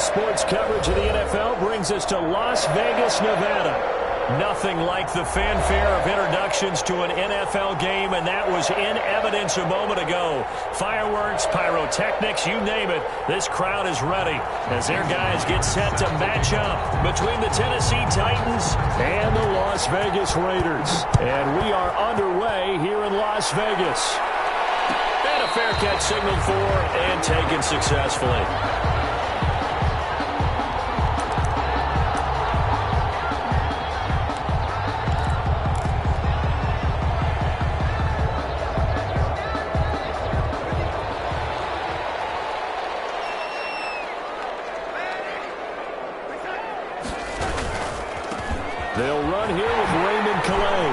sports coverage of the NFL brings us to Las Vegas, Nevada. Nothing like the fanfare of introductions to an NFL game, and that was in evidence a moment ago. Fireworks, pyrotechnics, you name it. This crowd is ready as their guys get set to match up between the Tennessee Titans and the Las Vegas Raiders. And we are underway here in Las Vegas. And a fair catch signaled for and taken successfully. They'll run here with Raymond Calais.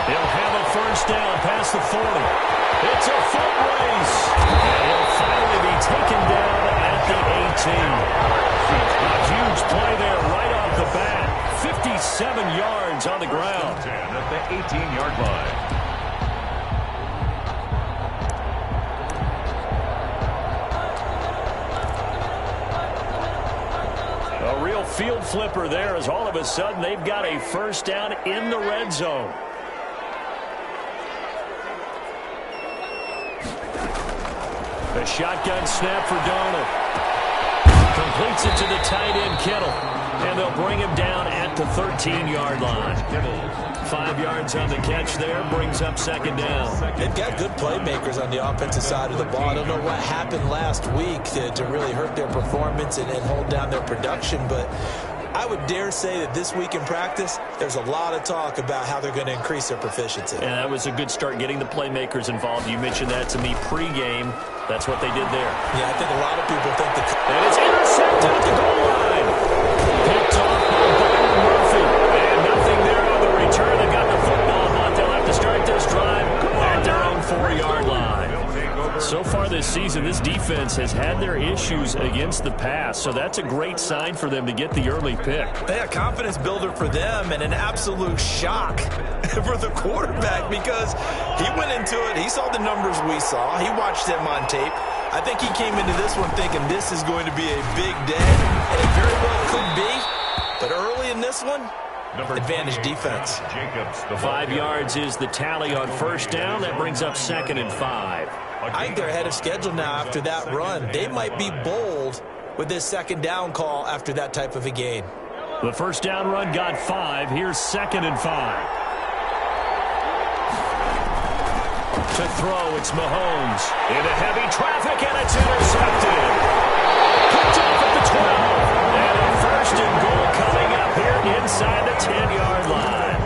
He'll have a first down past the 40. It's a foot race. And he'll finally be taken down at the 18. A huge play there right off the bat. 57 yards on the ground. 10 at the 18-yard line. A real field flipper there as all of a sudden they've got a first down in the red zone. A shotgun snap for Darnold. Completes it to the tight end, Kittle. And they'll bring him down at the 13-yard line. 5 yards on the catch there, brings up second down. They've got good playmakers on the offensive side of the ball. I don't know what happened last week to really hurt their performance and hold down their production, but I would dare say that this week in practice, there's a lot of talk about how they're going to increase their proficiency. And that was a good start getting the playmakers involved. You mentioned that to me pregame. That's what they did there. Yeah, I think a lot of people think the... And it's intercepted at the goal line. Picked off by Byron Murphy. And nothing there on the return. They've got the football, but they'll have to start this drive at their own 4-yard line. So far this season, this defense has had their issues against the pass, so that's a great sign for them to get the early pick. Yeah, confidence builder for them and an absolute shock for the quarterback because he went into it. He saw the numbers we saw. He watched them on tape. I think he came into this one thinking this is going to be a big day, and it very well could be. But early in this one, advantage defense. 5 yards is the tally on first down. That brings up 2nd and 5. I think they're ahead of schedule now after that run. They might be bold with this second down call after that type of a gain. The first down run got 5. Here's 2nd and 5. To throw, it's Mahomes. Into heavy traffic, and it's intercepted. Picked off at the 12. And a first and goal coming up here inside the 10-yard line.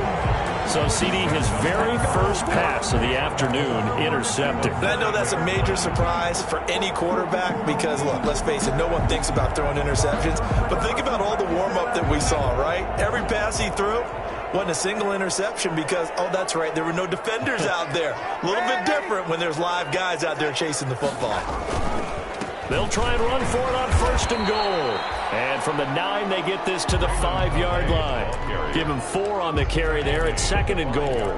So, CD, his very first pass of the afternoon intercepted. I know that's a major surprise for any quarterback because, look, let's face it, no one thinks about throwing interceptions. But think about all the warm-up that we saw, right? Every pass he threw wasn't a single interception because, oh, that's right, there were no defenders out there. A little bit different when there's live guys out there chasing the football. They'll try and run for it on first and goal. And from the 9, they get this to the 5-yard line. Give him 4 on the carry there at 2nd and goal.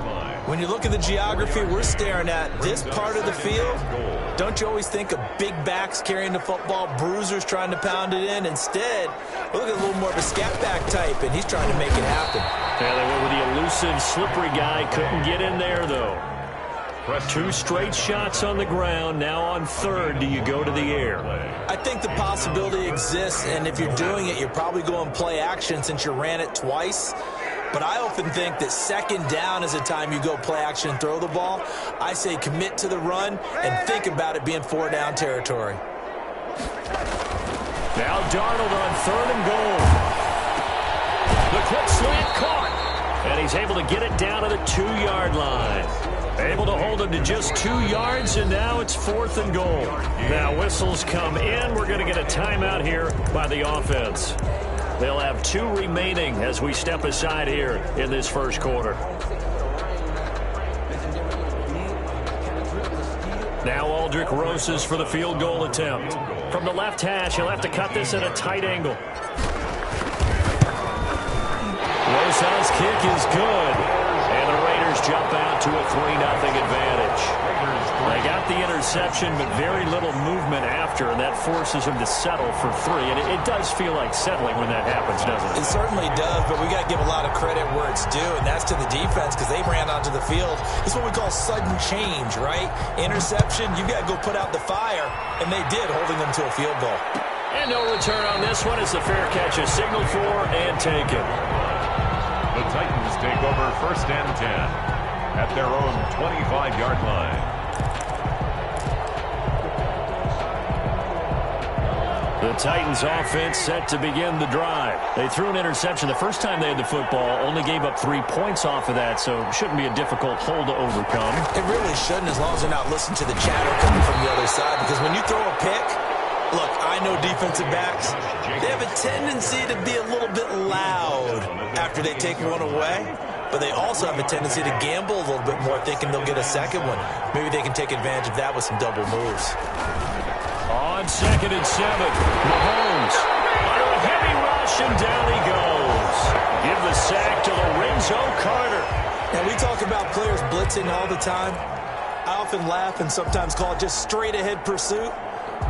When you look at the geography we're staring at, this part of the field, don't you always think of big backs carrying the football, bruisers trying to pound it in? Instead, look at a little more of a scat back type, and he's trying to make it happen. Yeah, they went with the elusive, slippery guy. Couldn't get in there, though. 2 straight shots on the ground. Now on 3rd, do you go to the air? I think the possibility exists, and if you're doing it, you're probably going play action since you ran it twice. But I often think that 2nd down is the time you go play action and throw the ball. I say commit to the run and think about it being 4-down territory. Now Darnold on 3rd and goal. The quick slant caught. And he's able to get it down to the 2-yard line. Able to hold him to just 2 yards, and now it's 4th and goal. Now whistles come in. We're going to get a timeout here by the offense. They'll have 2 remaining as we step aside here in this first quarter. Now Aldrick Roses for the field goal attempt. From the left hash, he'll have to cut this at a tight angle. Rosas' kick is good. And the Raiders Raiders jump out to a 3-0 advantage. They got the interception, but very little movement after, and that forces them to settle for 3. And it does feel like settling when that happens, doesn't it? It certainly does, but we got to give a lot of credit where it's due, and that's to the defense because they ran onto the field. It's what we call sudden change, right? Interception, you got to go put out the fire, and they did, holding them to a field goal. And no return on this one as the fair catch is signaled for and taken. The Titans take over 1st and 10 at their own 25-yard line. The Titans offense set to begin the drive. They threw an interception the first time they had the football, only gave up 3 points off of that, so it shouldn't be a difficult hole to overcome. It really shouldn't, as long as they're not listening to the chatter coming from the other side, because when you throw a pick, look, I know defensive backs, they have a tendency to be a little bit loud after they take one away, but they also have a tendency to gamble a little bit more, thinking they'll get a second one. Maybe they can take advantage of that with some double moves. On 2nd and 7, Mahomes under a heavy rush, and down he goes. Give the sack to Lorenzo Carter. Now, we talk about players blitzing all the time. I often laugh and sometimes call it just straight-ahead pursuit.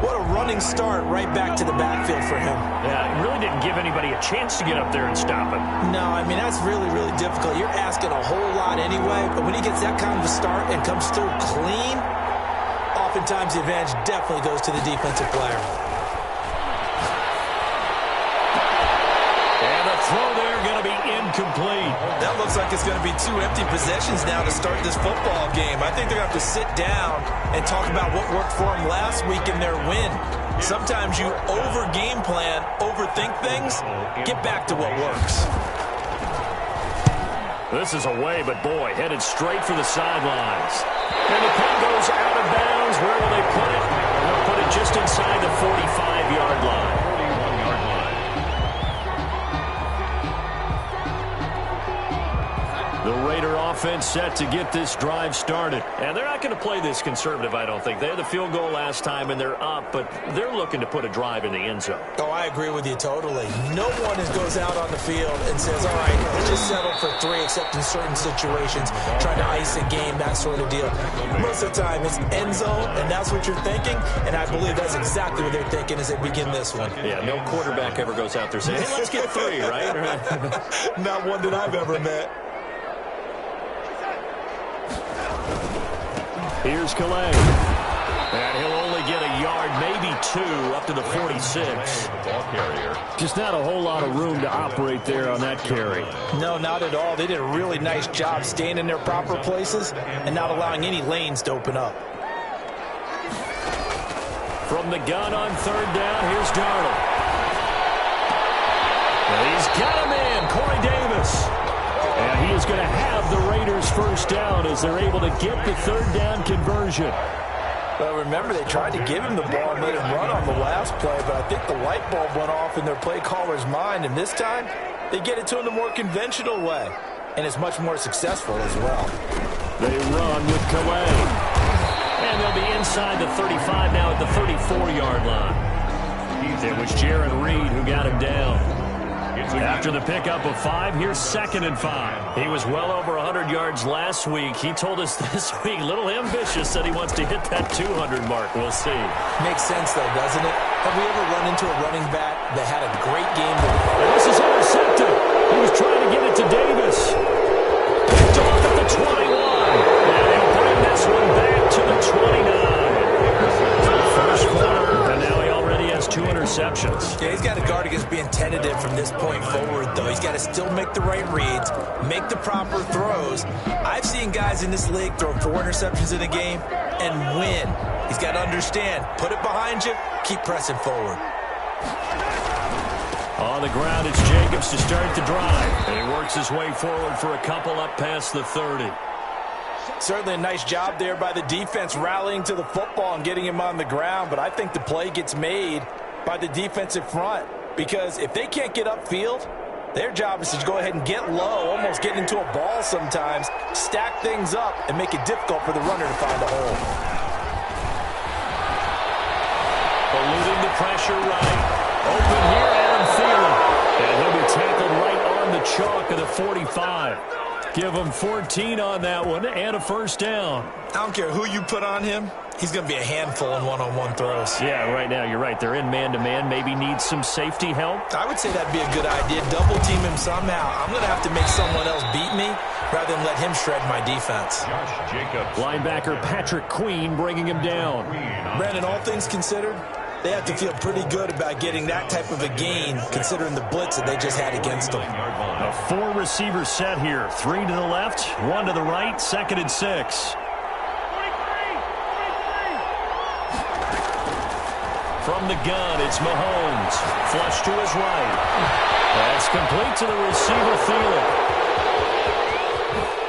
What a running start right back to the backfield for him. Yeah, it really didn't give anybody a chance to get up there and stop him. No, I mean, that's really, really difficult. You're asking a whole lot anyway, but when he gets that kind of a start and comes through clean, oftentimes the advantage definitely goes to the defensive player. And the throw there going to be incomplete. That looks like it's going to be 2 empty possessions now to start this football game. I think they're going to have to sit down and talk about what worked for them last week in their win. Sometimes you over-game plan, overthink things, get back to what works. This is away, but boy, headed straight for the sidelines. And the punt goes out of bounds. Where will they put it? They'll put it just inside the 45-yard line. 41-yard line. The Raider offense set to get this drive started. And they're not going to play this conservative, I don't think. They had the field goal last time, and they're up, but they're looking to put a drive in the end zone. Oh, I agree with you totally. No one goes out on the field and says, all right, let's just settle for 3, except in certain situations, trying to ice a game, that sort of deal. Most of the time, it's end zone, and that's what you're thinking, and I believe that's exactly what they're thinking as they begin this one. Yeah, no quarterback ever goes out there saying, hey, let's get 3, right? Not one that I've ever met. Here's Calais. And he'll only get a yard, maybe 2, up to the 46. Ball carrier. Just not a whole lot of room to operate there on that carry. No, not at all. They did a really nice job staying in their proper places and not allowing any lanes to open up. From the gun on 3rd down, here's Darnold. And he's got him in, Corey Davis. And he is going to have the Raiders' first down as they're able to get the 3rd down conversion. Well, remember, they tried to give him the ball and let him run on the last play, but I think the light bulb went off in their play caller's mind, and this time they get it to him the more conventional way, and it's much more successful as well. They run with Calais. And they'll be inside the 35 now at the 34-yard line. It was Jaron Reed who got him down. After the pickup of 5, here's 2nd and 5. He was well over 100 yards last week. He told us this week, a little ambitious, said he wants to hit that 200 mark. We'll see. Makes sense, though, doesn't it? Have we ever run into a running back that had a great game? And this is intercepted. He was trying to get it to Davis. Picked off at the 21. And he'll bring this one back to the 29. First quarter, and now he already has 2 interceptions. Yeah, he's got to guard against being tentative from this point forward, though. He's got to still make the right reads, make the proper throws. I've seen guys in this league throw 4 interceptions in a game and win. He's got to understand, put it behind you, keep pressing forward. On the ground, it's Jacobs to start the drive. And he works his way forward for a couple up past the 30. Certainly a nice job there by the defense rallying to the football and getting him on the ground, but I think the play gets made by the defensive front because if they can't get upfield, their job is to go ahead and get low, almost get into a ball sometimes, stack things up, and make it difficult for the runner to find a hole. Eluding the pressure right. Open here, Adam Thielen. And he'll be tackled right on the chalk of the 45. Give him 14 on that one and a first down. I don't care who you put on him. He's going to be a handful in one-on-one throws. Yeah, right now, you're right. They're in man-to-man. Maybe need some safety help. I would say that'd be a good idea. Double team him somehow. I'm going to have to make someone else beat me rather than let him shred my defense. Josh Jacobs. Linebacker Patrick Queen bringing him down. Brandon, all things considered, they have to feel pretty good about getting that type of a gain considering the blitz that they just had against them. A 4-receiver set here. 3 to the left, 1 to the right, 2nd and 6. From the gun, it's Mahomes. Flush to his right. That's complete to the receiver, Thielen.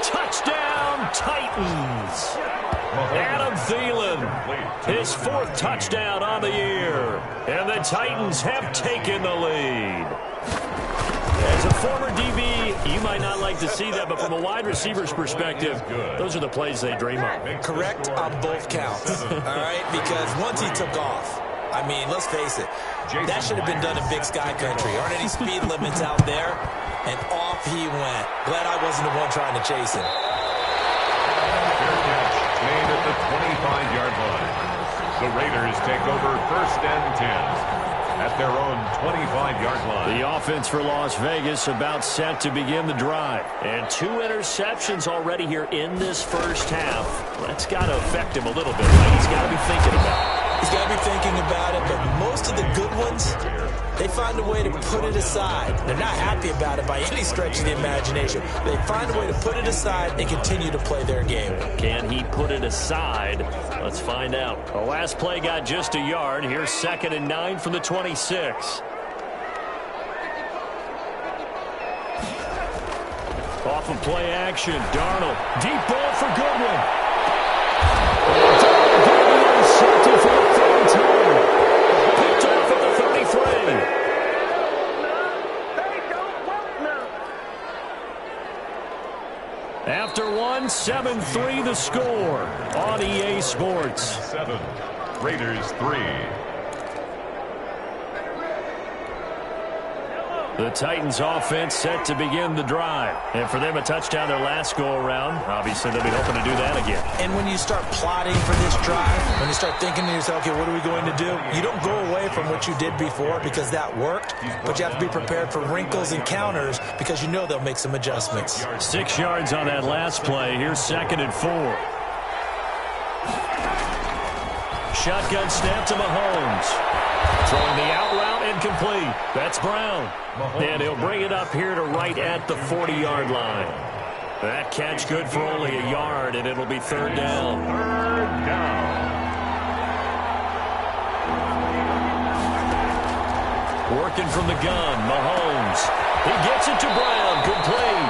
Touchdown, Titans. Adam Thielen, his 4th touchdown on the year. And the Titans have taken the lead. As a former DB, you might not like to see that, but from a wide receiver's perspective, those are the plays they dream of. Correct on both counts, all right? Because once he took off, I mean, let's face it, that should have been done in Big Sky Country. Aren't any speed limits out there? And off he went. Glad I wasn't the one trying to chase him. Fair catch made at the 25-yard line. The Raiders take over 1st and 10 at their own 25-yard line. The offense for Las Vegas about set to begin the drive. And 2 interceptions already here in this first half. That's got to affect him a little bit, right? He's got to be thinking about it. He's got to be thinking about it, but most of the good ones, they find a way to put it aside. They're not happy about it by any stretch of the imagination. They find a way to put it aside and continue to play their game. Can he put it aside? Let's find out. The last play got just a yard. Here's 2nd and 9 from the 26. Off of play action, Darnold. Deep ball for Goodwin. Intercepted for the 3rd time. Picked off at the 33. After 7-3 the score on EA Sports. 7, Raiders 3. The Titans offense set to begin the drive. And for them, a touchdown their last go-around. Obviously, they'll be hoping to do that again. And when you start plotting for this drive, when you start thinking to yourself, okay, what are we going to do? You don't go away from what you did before because that worked, but you have to be prepared for wrinkles and counters because you know they'll make some adjustments. 6 yards on that last play. Here's 2nd and 4. Shotgun snap to Mahomes. Throwing the out route incomplete. That's Brown. And he'll bring it up here to right at the 40-yard line. That catch good for only a yard, and it'll be 3rd down. 3rd down. Working from the gun, Mahomes. He gets it to Brown, complete.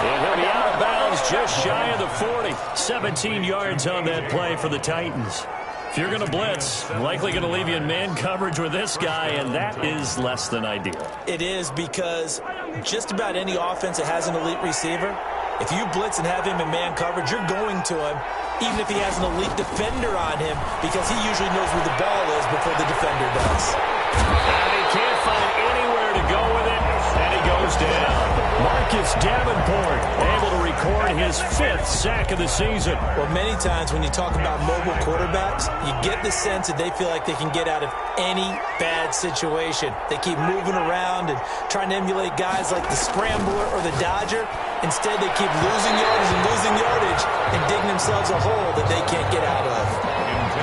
And he'll be out of bounds just shy of the 40. 17 yards on that play for the Titans. If you're going to blitz, likely going to leave you in man coverage with this guy, and that is less than ideal. It is because just about any offense that has an elite receiver, if you blitz and have him in man coverage, you're going to him, even if he has an elite defender on him, because he usually knows where the ball is before the defender does. And he can't find anywhere to go with it, and he goes down. Marcus Davenport able to record his 5th sack of the season. Well, many times when you talk about mobile quarterbacks, you get the sense that they feel like they can get out of any bad situation. They keep moving around and trying to emulate guys like the Scrambler or the Dodger. Instead, they keep losing yardage and losing yardage and digging themselves a hole that they can't get out of.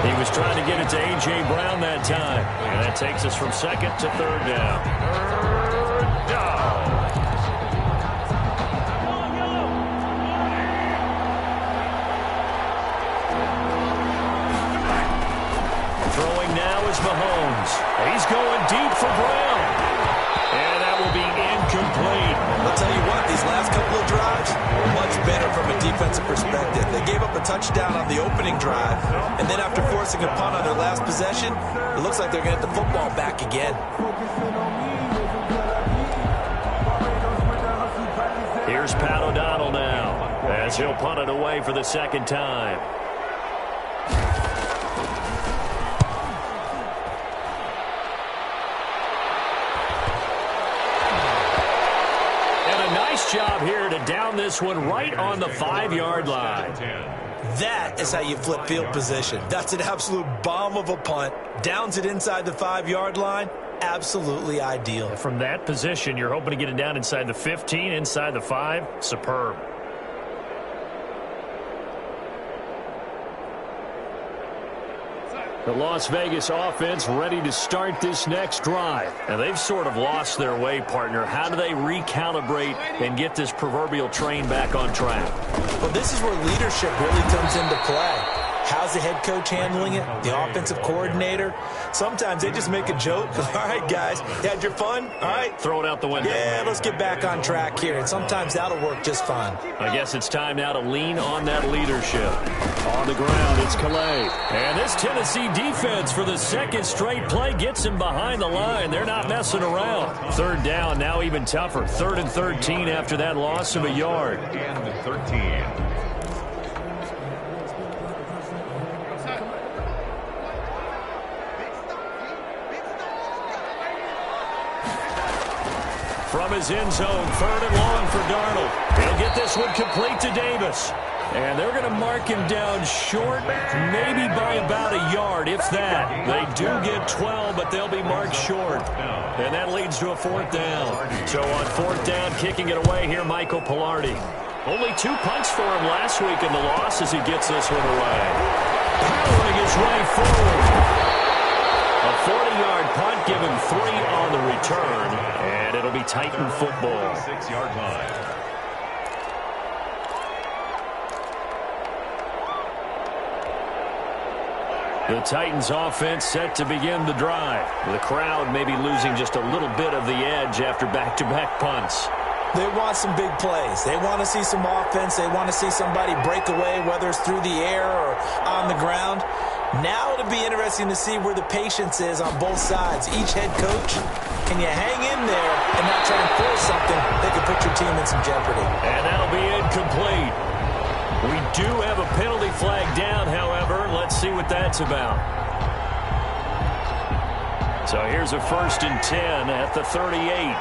He was trying to get it to A.J. Brown that time. And that takes us from 2nd to 3rd down. 3rd down. Throwing now is Mahomes. He's going deep for Brown. And that will be incomplete. I'll tell you what, these last couple of drives were much better from a defensive perspective. They gave up a touchdown on the opening drive, and then after forcing a punt on their last possession, it looks like they're going to get the football back again. Here's Pat O'Donnell now, as he'll punt it away for the 2nd time. Nice job here to down this one right on the 5-yard line. That is how you flip field position. That's an absolute bomb of a punt. Downs it inside the 5-yard line. Absolutely ideal. From that position, you're hoping to get it down inside the 15, inside the 5. Superb. The Las Vegas offense ready to start this next drive. And they've sort of lost their way, partner. How do they recalibrate and get this proverbial train back on track? Well, this is where leadership really comes into play. How's the head coach handling it? The offensive coordinator? Sometimes they just make a joke. All right, guys, you had your fun? All right. Throw it out the window. Yeah, let's get back on track here. And sometimes that'll work just fine. I guess it's time now to lean on that leadership. On the ground, it's Calais. And this Tennessee defense for the second straight play gets him behind the line. They're not messing around. Third down, now even tougher. 3rd and 13 after that loss of a yard. And 13. From his end zone, 3rd and long for Darnold. He'll get this one complete to Davis. And they're going to mark him down short, maybe by about a yard, if that. They do get 12, but they'll be marked short. And that leads to a 4th down. So on 4th down, kicking it away here, Michael Pilardi. Only 2 punts for him last week in the loss as he gets this one away. Powering his way forward. A 40-yard punt, give him 3 on the return, and it'll be Titan football. 6-yard line. The Titans offense set to begin the drive. The crowd maybe losing just a little bit of the edge after back-to-back punts. They want some big plays. They want to see some offense. They want to see somebody break away, whether it's through the air or on the ground. Now it'll be interesting to see where the patience is on both sides. Each head coach, can you hang in there and not try and force something that could put your team in some jeopardy? And that'll be incomplete. We do have a penalty flag down, however. Let's see what that's about. So here's a 1st and 10 at the 38.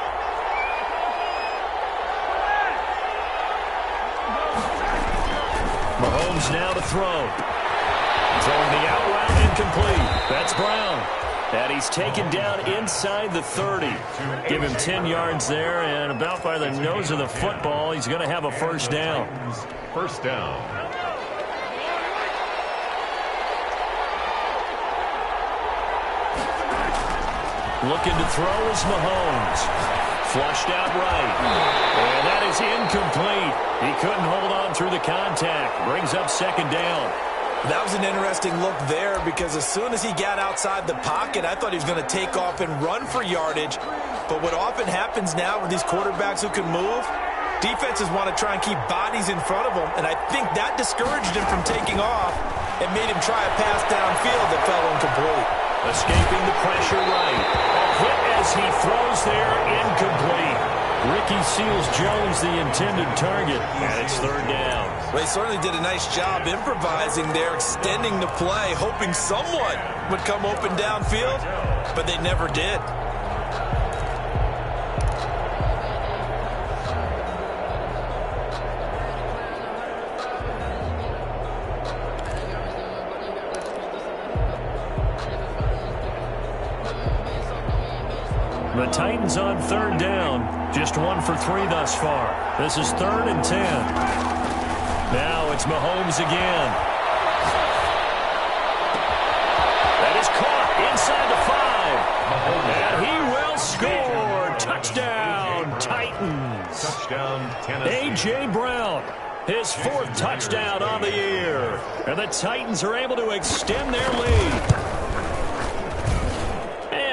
Mahomes now to throw. Throwing the out route incomplete. That's Brown. And he's taken down inside the 30. Give him 10 yards there, and about by the nose of the football, he's going to have a 1st down. 1st down. Looking to throw is Mahomes. Flushed out right. And that is incomplete. He couldn't hold on through the contact. Brings up 2nd down. That was an interesting look there because as soon as he got outside the pocket, I thought he was going to take off and run for yardage. But what often happens now with these quarterbacks who can move, defenses want to try and keep bodies in front of them. And I think that discouraged him from taking off and made him try a pass downfield that fell incomplete. Escaping the pressure right. A hit as he throws there, incomplete. Ricky Seals-Jones, the intended target, and it's 3rd down. Well, he certainly did a nice job improvising there, extending the play, hoping someone would come open downfield, but they never did. The Titans on 3rd down. Just 1 for 3 thus far. This is 3rd and 10. Now it's Mahomes again. That is caught inside the 5. And he will score. Touchdown, Titans. Touchdown, Tennessee. A.J. Brown, his 4th touchdown on the year. And the Titans are able to extend their lead.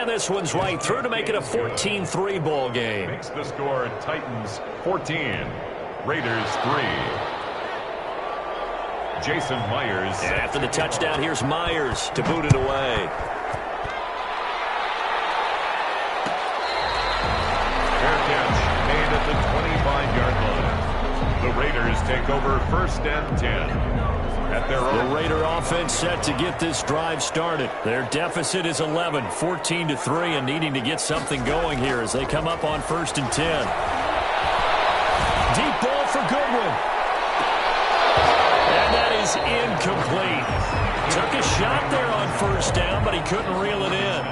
This one's right through to make it a 14-3 ball game. Makes the score Titans 14, Raiders 3. Jason Myers. And after the touchdown, here's Myers to boot it away. Fair catch made at the 25-yard line. The Raiders take over 1st and 10. At their own. The Raider offense set to get this drive started. Their deficit is 11, 14-3, and needing to get something going here as they come up on 1st and 10. Deep ball for Goodwin. And that is incomplete. Took a shot there on first down, but he couldn't reel it in.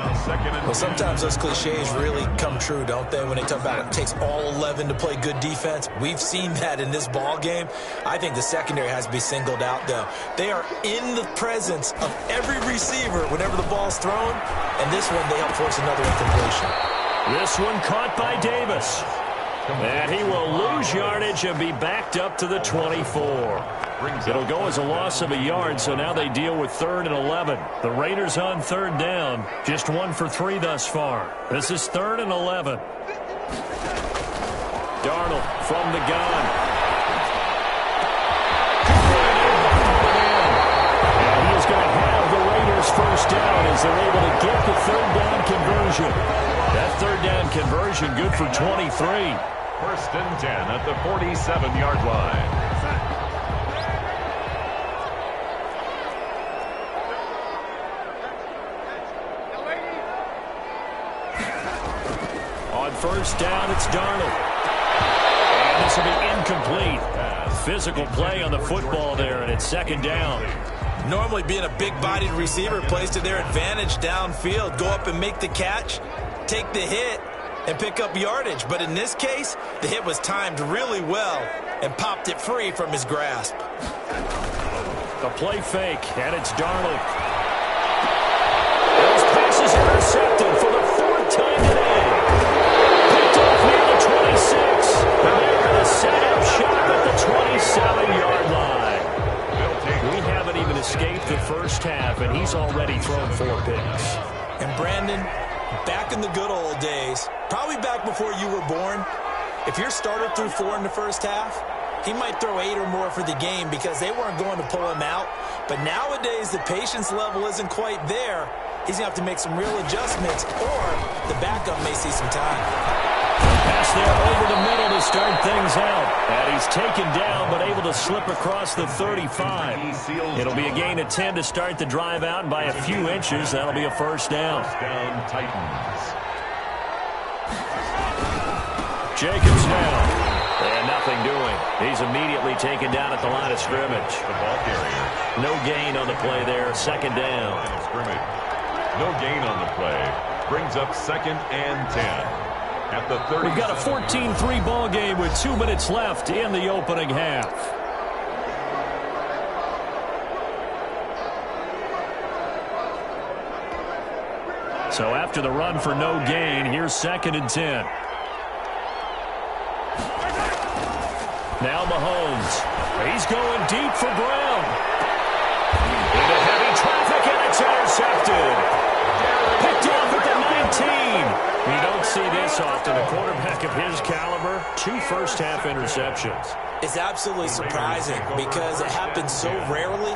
Well, sometimes those cliches really come true, don't they? When they talk about it takes all 11 to play good defense. We've seen that in this ball game. I think the secondary has to be singled out, though. They are in the presence of every receiver whenever the ball's thrown, and this one they help force another incompletion. This one caught by Davis. And he will lose yardage and be backed up to the 24. It'll go as a loss of a yard, so now they deal with 3rd and 11. The Raiders on 3rd down, just 1 for 3 thus far. This is 3rd and 11. Darnold from the gun. And he is going to have the Raiders first down as they're able to get the 3rd down conversion. That 3rd down conversion good for 23. 1st and 10 at the 47-yard line. On 1st down, it's Darnold. And this will be incomplete. Physical play on the football there, and it's 2nd down. Normally being a big-bodied receiver plays to their advantage downfield. Go up and make the catch, take the hit, and pick up yardage. But in this case, the hit was timed really well and popped it free from his grasp. The play fake, and it's Darnold. Those passes intercepted for the 4th time today. Picked off near the 26. And they're going to set up shop at the 27-yard line. We haven't even escaped the first half, and he's already thrown 4 picks. And Brandon, back in the good old days, probably back before you were born, if your starter threw 4 in the first half, he might throw 8 or more for the game because they weren't going to pull him out. But nowadays, the patience level isn't quite there. He's going to have to make some real adjustments, or the backup may see some time. Pass there over the middle to start things out. And he's taken down, but able to slip across the 35. It'll be a gain of 10 to start the drive out, and by a few inches, that'll be a 1st down. Down Titans. Jacobs now. And nothing doing. He's immediately taken down at the line of scrimmage. The ball carrier. No gain on the play there. 2nd down. Line of scrimmage. No gain on the play. Brings up 2nd and 10. At the 30. We've got a 14-3 ball game with 2 minutes left in the opening half. So after the run for no gain, here's 2nd and 10. Now Mahomes. He's going deep for Brown. Into heavy traffic, and it's intercepted. Picked off at the 19. You don't see this often. A quarterback of his caliber, 2 first-half interceptions. It's absolutely surprising because it happens so rarely.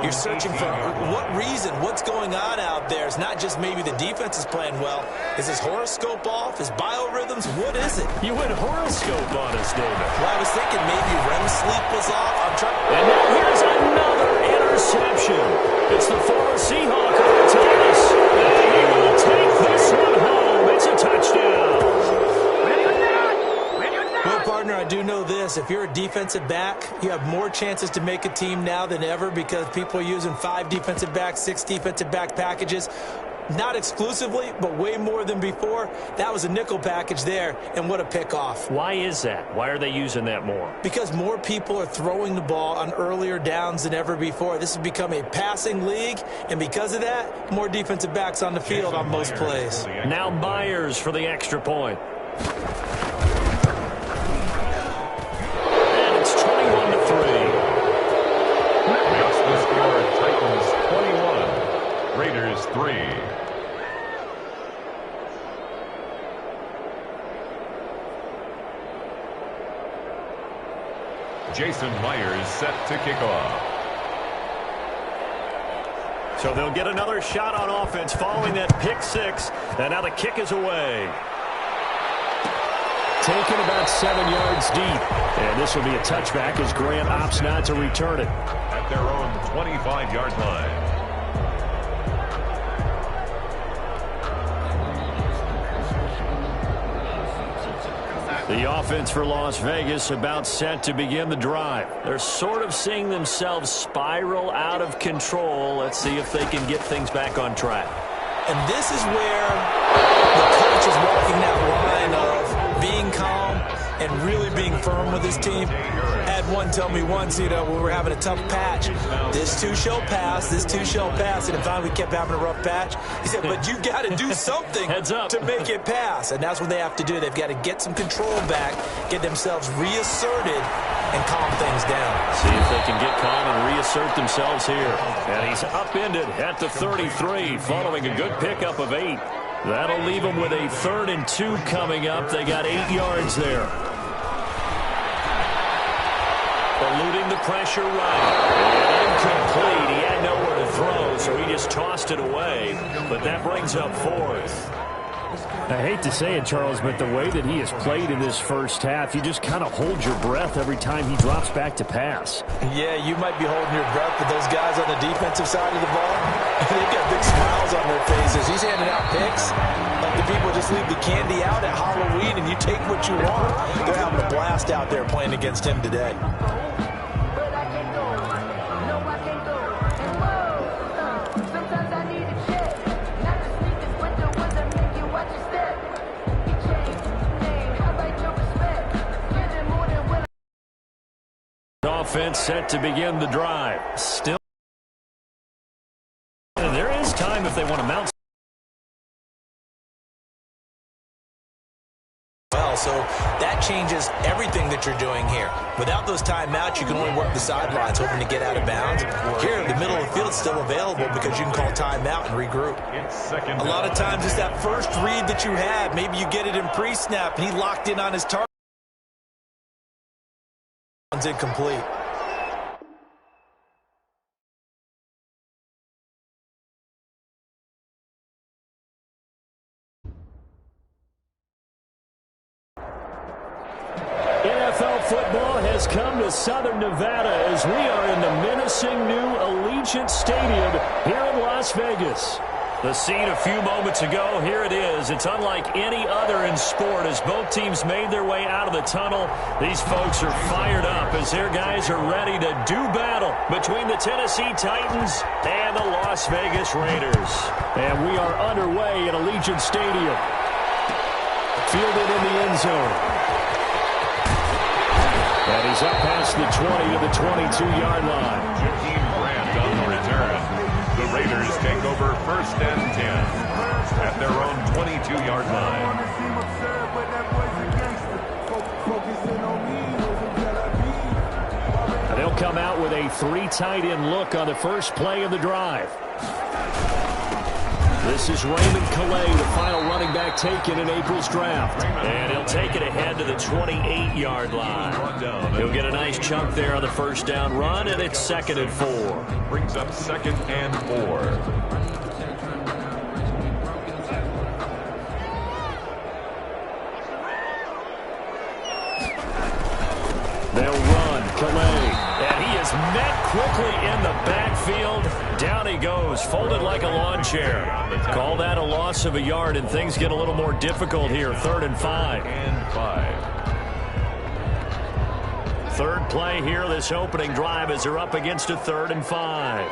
You're searching for what reason, what's going on out there. It's not just maybe the defense is playing well. Is his horoscope off? His biorhythms? What is it? You went horoscope on us, David. Well, I was thinking maybe REM sleep was off. And now here's another interception. It's the former Seahawk of the Titans. And he will take this one home. It's a touchdown. Well, partner, I do know this. If you're a defensive back, you have more chances to make a team now than ever because people are using 5 defensive backs, 6 defensive back packages. Not exclusively, but way more than before. That was a nickel package there, and what a pickoff. Why is that? Why are they using that more? Because more people are throwing the ball on earlier downs than ever before. This has become a passing league, and because of that, more defensive backs on the field on most plays. Now Myers for the extra point. And it's 21-3. Makes the score Titans 21, Raiders 3. Jason Myers set to kick off. So they'll get another shot on offense following that pick 6. And now the kick is away. Taken about 7 yards deep. And this will be a touchback as Grant opts not to return it. At their own 25-yard line. The offense for Las Vegas about set to begin the drive. They're sort of seeing themselves spiral out of control. Let's see if they can get things back on track. And this is where the coach is walking that line of being calm and really being firm with his team. Had one tell me once, when we were having a tough patch, this too shall pass, this too shall pass. And if finally we kept having a rough patch, he said, but you've got to do something to make it pass. And that's what they have to do. They've got to get some control back, get themselves reasserted, and calm things down. See if they can get calm and reassert themselves here. And he's upended at the 33 following a good pickup of 8. That'll leave them with a 3rd and 2 coming up. They got 8 yards there. Eluding the pressure right. And incomplete. He had nowhere to throw, so he just tossed it away. But that brings up 4th. I hate to say it, Charles, but the way that he has played in this first half, you just kind of hold your breath every time he drops back to pass. Yeah, you might be holding your breath, but those guys on the defensive side of the ball, they've got big smiles on their faces. He's handing out picks like the people just leave the candy out at Halloween and you take what you want. They're having a blast out there playing against him today. Offense set to begin the drive. Still, there is time if they want to mount. Well, so that changes everything that you're doing here. Without those timeouts, you can only work the sidelines, hoping to get out of bounds. Here, the middle of the field is still available because you can call timeout and regroup. A lot of times, it's that first read that you had. Maybe you get it in pre-snap, and he locked in on his target. It's incomplete. NFL football has come to Southern Nevada as we are in the menacing new Allegiant Stadium here in Las Vegas. The scene a few moments ago, here it is. It's unlike any other in sport as both teams made their way out of the tunnel. These folks are fired up as their guys are ready to do battle between the Tennessee Titans and the Las Vegas Raiders. And we are underway at Allegiant Stadium. Fielded in the end zone. And he's up past the 20 to the 22-yard line. Jakeem Grant on the return. The Raiders take over 1st and 10 at their own 22-yard line. They'll come out with a 3 tight end look on the first play of the drive. This is Raymond Calais, the final running back taken in April's draft. And he'll take it ahead to the 28-yard line. He'll get a nice chunk there on the first down run, and it's 2nd and 4. Brings up 2nd and 4. They'll run, Calais, and he is met quickly in the backfield. Down he goes, folded like a lawn chair. Call that a loss of a yard, and things get a little more difficult here. 3rd and 5. Third play here, this opening drive, as they're up against a 3rd and 5.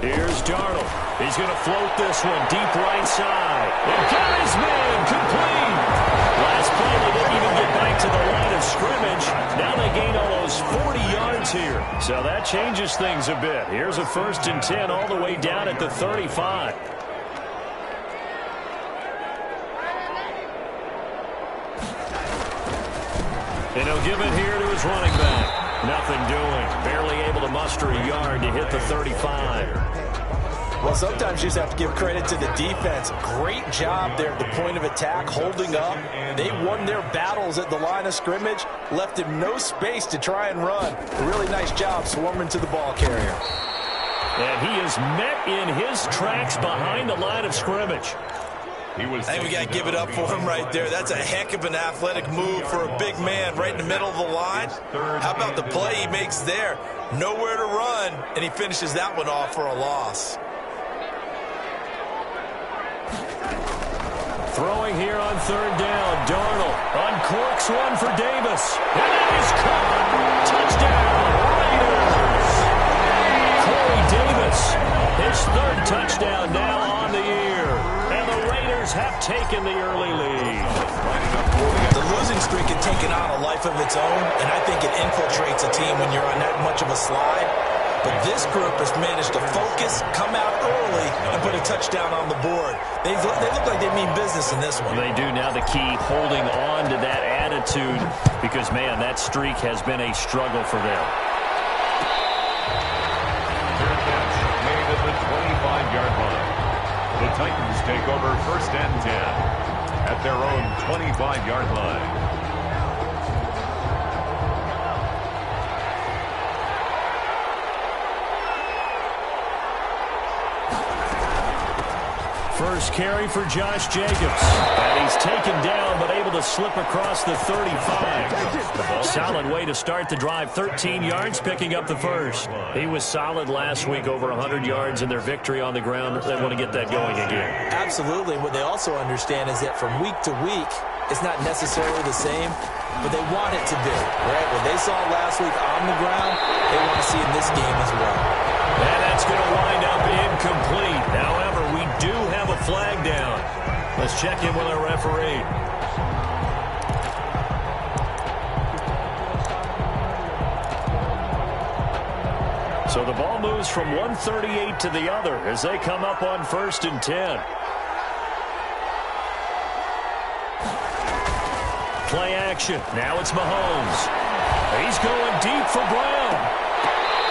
Here's Darnold. He's going to float this one deep right side. And got his man complete. Last play, they didn't even get back to the line of scrimmage. Now they gain almost 40 yards here. So that changes things a bit. Here's a 1st and 10 all the way down at the 35. And he'll give it here to his running back. Nothing doing. Barely able to muster a yard to hit the 35. Well, sometimes you just have to give credit to the defense. Great job there at the point of attack, holding up. They won their battles at the line of scrimmage, left him no space to try and run. A really nice job swarming to the ball carrier. And he is met in his tracks behind the line of scrimmage. I think we got to give it up for him right there. That's a heck of an athletic move for a big man right in the middle of the line. How about the play he makes there? Nowhere to run, and he finishes that one off for a loss. Throwing here on third down. Darnold uncorks one for Davis. And it is caught. Touchdown, Raiders. Corey Davis, his third touchdown now on the year. And the Raiders have taken the early lead. The losing streak had taken on a life of its own, and I think it infiltrates a team when you're on that much of a slide. But this group has managed to focus, come out early, and put a touchdown on the board. They look like they mean business in this one. They do. Now the key, holding on to that attitude, because, man, that streak has been a struggle for them. Fair catch made at the 25-yard line. The Titans take over first and 10 at their own 25-yard line. First carry for Josh Jacobs. And he's taken down, but able to slip across the 35. Solid way to start the drive. 13 yards, picking up the first. He was solid last week, over 100 yards in their victory on the ground. They want to get that going again. Absolutely. What they also understand is that from week to week, it's not necessarily the same, but they want it to be, right? What they saw last week on the ground, they want to see in this game as well. And that's going to wind up incomplete. However, we do have a flag down. Let's check in with our referee. So the ball moves from 138 to the other as they come up on 1st and 10. Play action. Now it's Mahomes. He's going deep for Brown.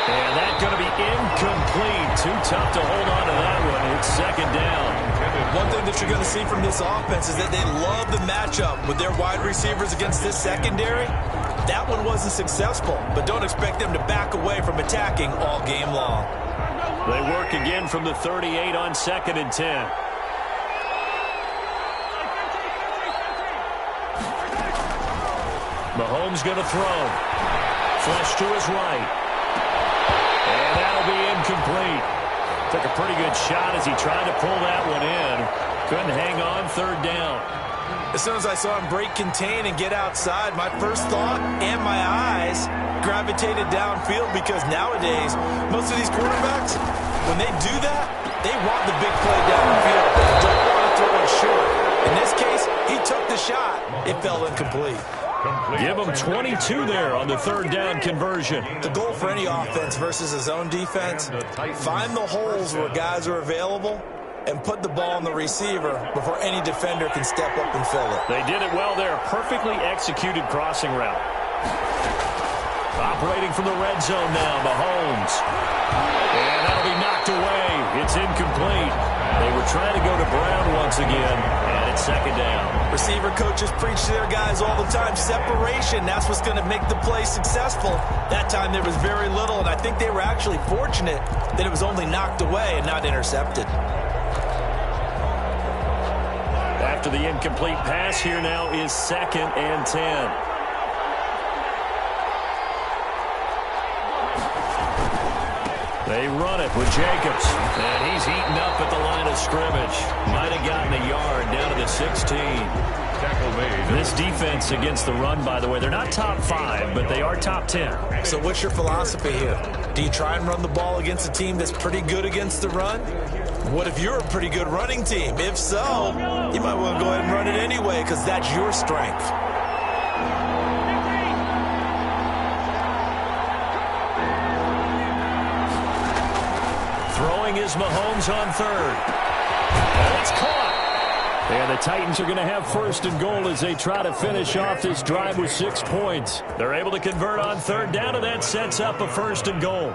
And that's going to be incomplete. Too tough to hold on to that one. It's 2nd down. One thing that you're going to see from this offense is that they love the matchup with their wide receivers against this secondary. That one wasn't successful, but don't expect them to back away from attacking all game long. They work again from the 38 on 2nd and 10. Mahomes going to throw. Flush to his right. And that'll be incomplete. Took a pretty good shot as he tried to pull that one in. Couldn't hang on 3rd down. As soon as I saw him break contain and get outside, my first thought and my eyes gravitated downfield, because nowadays, most of these quarterbacks, when they do that, they want the big play downfield. They don't want to throw it short. In this case, he took the shot. It fell incomplete. Give him 22 there on the 3rd down conversion. The goal for any offense versus his own defense, find the holes where guys are available and put the ball on the receiver before any defender can step up and fill it. They did it well there. Perfectly executed crossing route. Operating from the red zone now, Mahomes. And that'll be knocked away. It's incomplete. They were trying to go to Brown once again, and it's 2nd down. Receiver coaches preach to their guys all the time. Separation, that's what's going to make the play successful. That time there was very little, and I think they were actually fortunate that it was only knocked away and not intercepted. After the incomplete pass, here now is 2nd and 10. They run it with Jacobs, and he's eaten up at the line of scrimmage. Might have gotten a yard down to the 16. Tackle made. This defense against the run, by the way, they're not top 5, but they are top 10. So what's your philosophy here? Do you try and run the ball against a team that's pretty good against the run? What if you're a pretty good running team? If so, you might want to go ahead and run it anyway, because that's your strength. Throwing is Mahomes on 3rd. And it's caught. And the Titans are going to have 1st and goal as they try to finish off this drive with 6 points. They're able to convert on 3rd down, and that sets up a 1st and goal.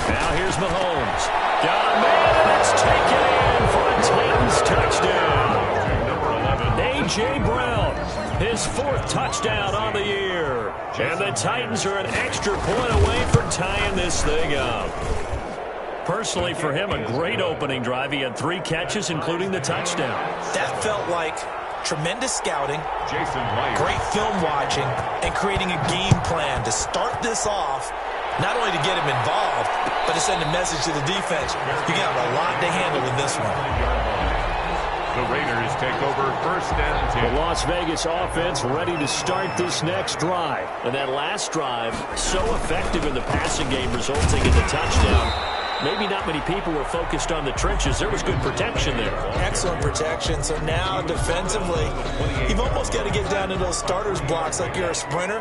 Now here's Mahomes. Got a man, and it's taken in for a Titans touchdown. Number 11. A.J. Brown, his 4th touchdown on the year. And the Titans are an extra point away from tying this thing up. Personally, for him, a great opening drive. He had 3 catches, including the touchdown. That felt like tremendous scouting, Jason Myers. great film watching, and creating a game plan to start this off not only to get him involved, but to send a message to the defense. You got a lot to handle in this one. The Raiders take over first and 10. The Las Vegas offense ready to start this next drive. And that last drive, so effective in the passing game, resulting in the touchdown. Maybe not many people were focused on the trenches. There was good protection there. Excellent protection. So now defensively, you've almost got to get down to those starters blocks like you're a sprinter.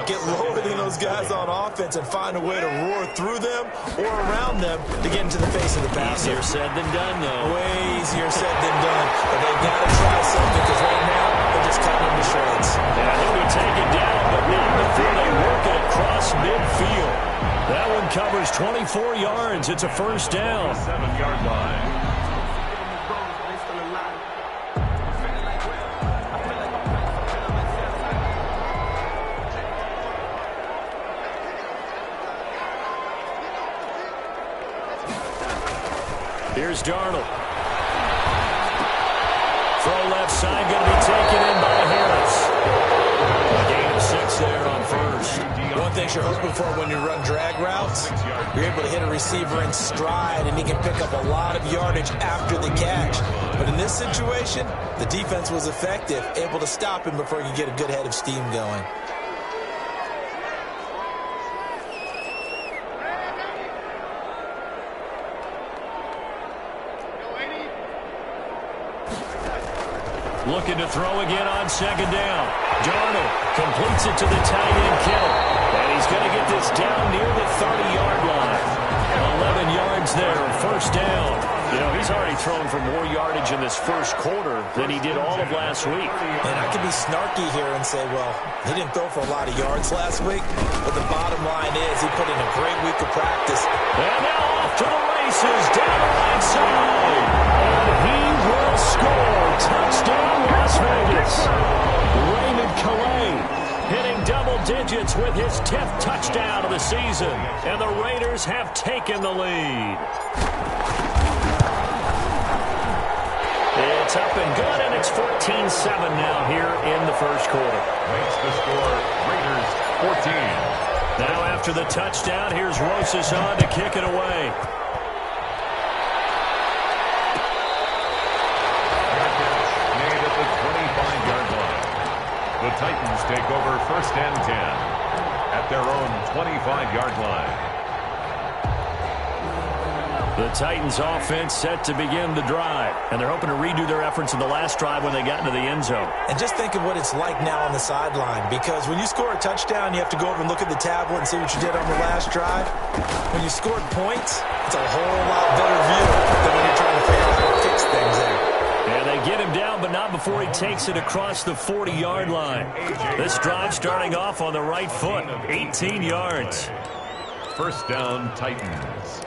Get lower than those guys on offense and find a way to roar through them or around them to get into the face of the passer. Easier said than done, though. Way easier said than done. But they've got to try something because right now they're just cutting them to shreds. Yeah, he'll be taken down, but not before they work it across midfield. That one covers 24 yards. It's a first down. 7-yard line. Here's Darnold. Throw left side, going to be taken in by Harris. A gain of 6 there on first. One thing you're hoping for when you run drag routes, you're able to hit a receiver in stride, and he can pick up a lot of yardage after the catch. But in this situation, the defense was effective, able to stop him before he could get a good head of steam going. Looking to throw again on second down. Darnold completes it to the tight end, Kittle. And he's going to get this down near the 30-yard line. 11 yards there, first down. You know, he's already thrown for more yardage in this first quarter than he did all of last week. And I could be snarky here and say, well, he didn't throw for a lot of yards last week, but the bottom line is he put in a great week of practice. And now off to the races, down the right side. And he will score. Touchdown, Las Vegas. Raymond Calais hitting double digits with his 10th touchdown of the season. And the Raiders have taken the lead. It's up and good, and it's 14-7 now here in the first quarter. Makes the score Raiders 14. Now after the touchdown, here's Rosas on to kick it away. Made at the 25-yard line. The Titans take over first and 10 at their own 25-yard line. The Titans offense set to begin the drive, and they're hoping to redo their efforts in the last drive when they got into the end zone. And just think of what it's like now on the sideline, because when you score a touchdown, you have to go over and look at the tablet and see what you did on the last drive. When you scored points, it's a whole lot better view than when you're trying to figure out how to fix things there. And they get him down, but not before he takes it across the 40-yard line. This drive starting off on the right foot, 18 yards. First down, Titans.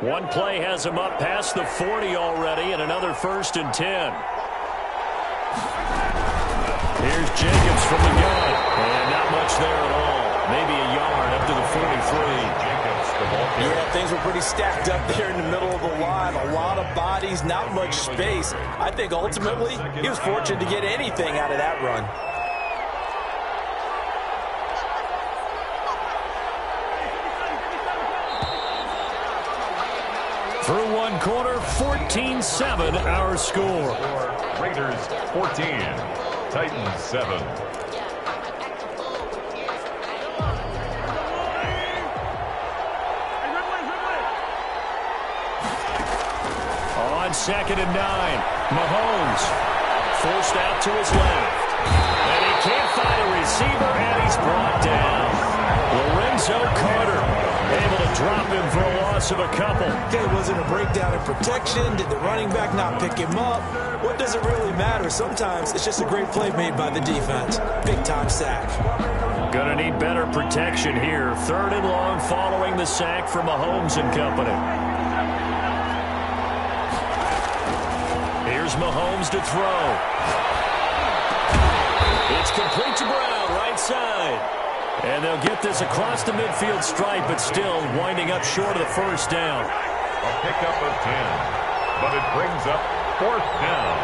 One play has him up past the 40 already, and another first and 10. Here's Jacobs from the gun, and not much there at all. Maybe a yard up to the 43. Jacobs, the ball carrier. Yeah, things were pretty stacked up there in the middle of the line. A lot of bodies, not much space. I think ultimately he was fortunate to get anything out of that run. Through one quarter, 14-7 our score. Raiders 14, Titans 7. On second and 9, Mahomes forced out to his left. And he can't find a receiver, and he's brought down. Lorenzo Carter able to drop him for a loss of a couple. Okay, was it a breakdown in protection? Did the running back not pick him up? What does it really matter? Sometimes it's just a great play made by the defense. Big-time sack. Gonna need better protection here. Third and long following the sack from Mahomes and company. Here's Mahomes to throw. It's complete to Brown, right side. And they'll get this across the midfield stripe, but still winding up short of the first down. A pickup of 10, but it brings up fourth down.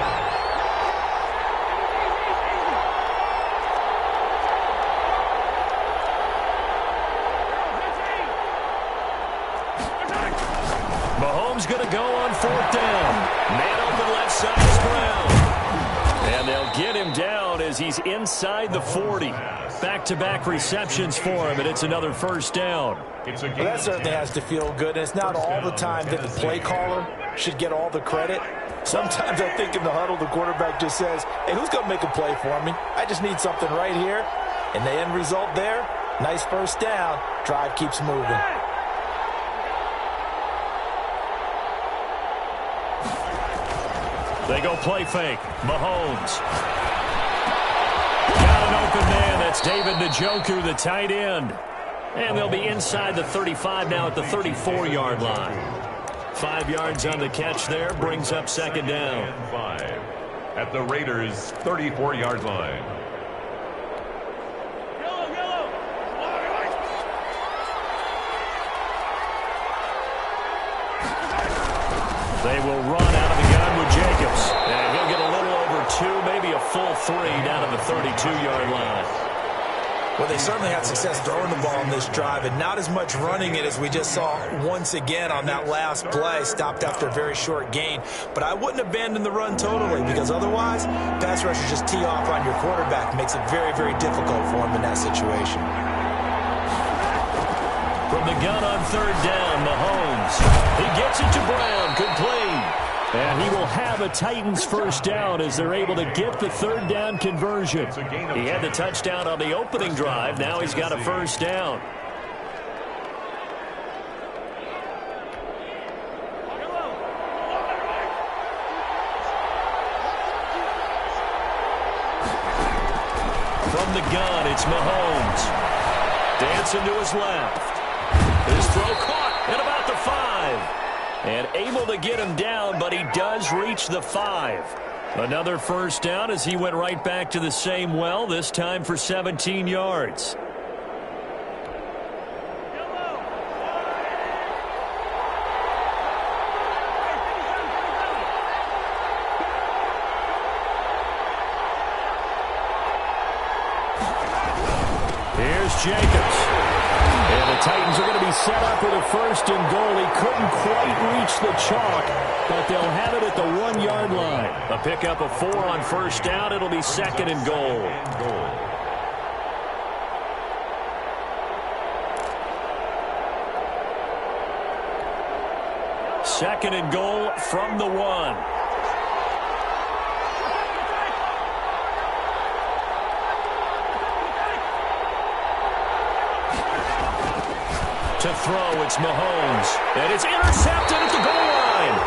Mahomes going to go on 4th down. Man open left side is Brown. And they'll get him down as he's inside the 40. Back-to-back receptions for him, and it's another 1st down. Well, that certainly has to feel good. And it's not all the time that the play caller should get all the credit. Sometimes I think in the huddle, the quarterback just says, hey, who's going to make a play for me? I just need something right here. And the end result there, nice 1st down. Drive keeps moving. They go play fake. Mahomes. Got an open man. That's David Njoku, the tight end. And they'll be inside the 35 now at the 34-yard line. 5 yards on the catch there. Brings up 2nd down. 5 at the Raiders' 34-yard line. They will run out of the gun with Jacobs. And he'll get a little over 2, maybe a full 3 down at the 32-yard line. Well, they certainly had success throwing the ball on this drive and not as much running it as we just saw once again on that last play. Stopped after a very short gain. But I wouldn't abandon the run totally because otherwise, pass rushers just tee off on your quarterback. Makes it very, very difficult for him in that situation. From the gun on 3rd down, Mahomes. He gets it to Brown. Complete. And he will have a Titans 1st down as they're able to get the 3rd down conversion. He had the touchdown on the opening drive. Now he's got a 1st down. From the gun, it's Mahomes. Dancing to his left. His throw caught at about the 5. And able to get him down, but he does reach the 5. Another 1st down as he went right back to the same well, this time for 17 yards. Here's Jacobs. And the Titans are going to be set up with a 1st and goal. He couldn't quite reach the chalk, but they'll have it at the 1-yard line. A pickup of 4 on 1st down. It'll be 2nd and goal. 2nd and goal from the 1. To throw, it's Mahomes. And it's intercepted at the goal line.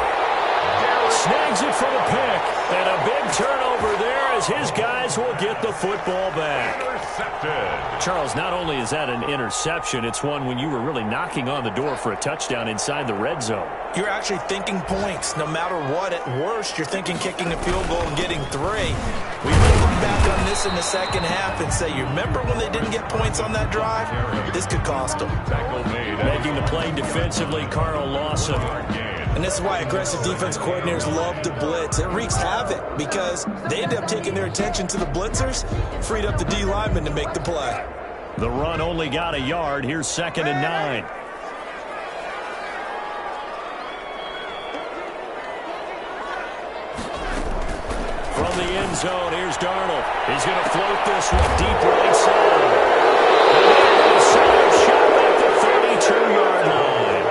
Snags it for the pick. And a big turnover there as his guys will get the football back. Intercepted. Charles, not only is that an interception, it's one when you were really knocking on the door for a touchdown inside the red zone. You're actually thinking points. No matter what, at worst, you're thinking kicking a field goal and getting 3. We might look back on this in the 2nd half and say, you remember when they didn't get points on that drive? This could cost them. Making the play defensively, Carl Lawson. And this is why aggressive defense coordinators love to blitz. It wreaks havoc because they end up taking their attention to the blitzers, freed up the D lineman to make the play. The run only got a yard. Here's 2nd and 9. From the end zone, here's Darnold. He's going to float this one deep right side. Shot at the 32-yard line.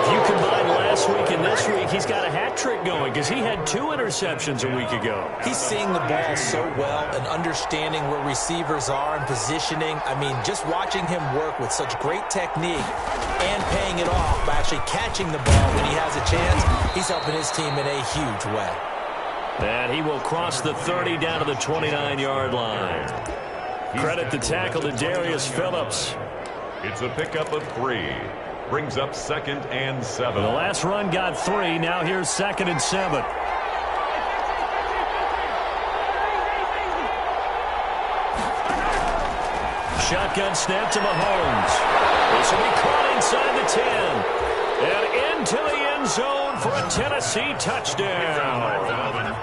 If you combine last week and this week, he's got a hat trick going because he had 2 interceptions a week ago. He's seeing the ball so well and understanding where receivers are and positioning. I mean, just watching him work with such great technique and paying it off by actually catching the ball when he has a chance, he's helping his team in a huge way. And he will cross the 30 down to the 29-yard line. Credit the tackle to Darius Phillips. It's a pickup of 3. Brings up 2nd and 7. The last run got 3. Now here's 2nd and 7. Shotgun snap to Mahomes. This will be caught inside the 10. And into the end zone for a Tennessee touchdown.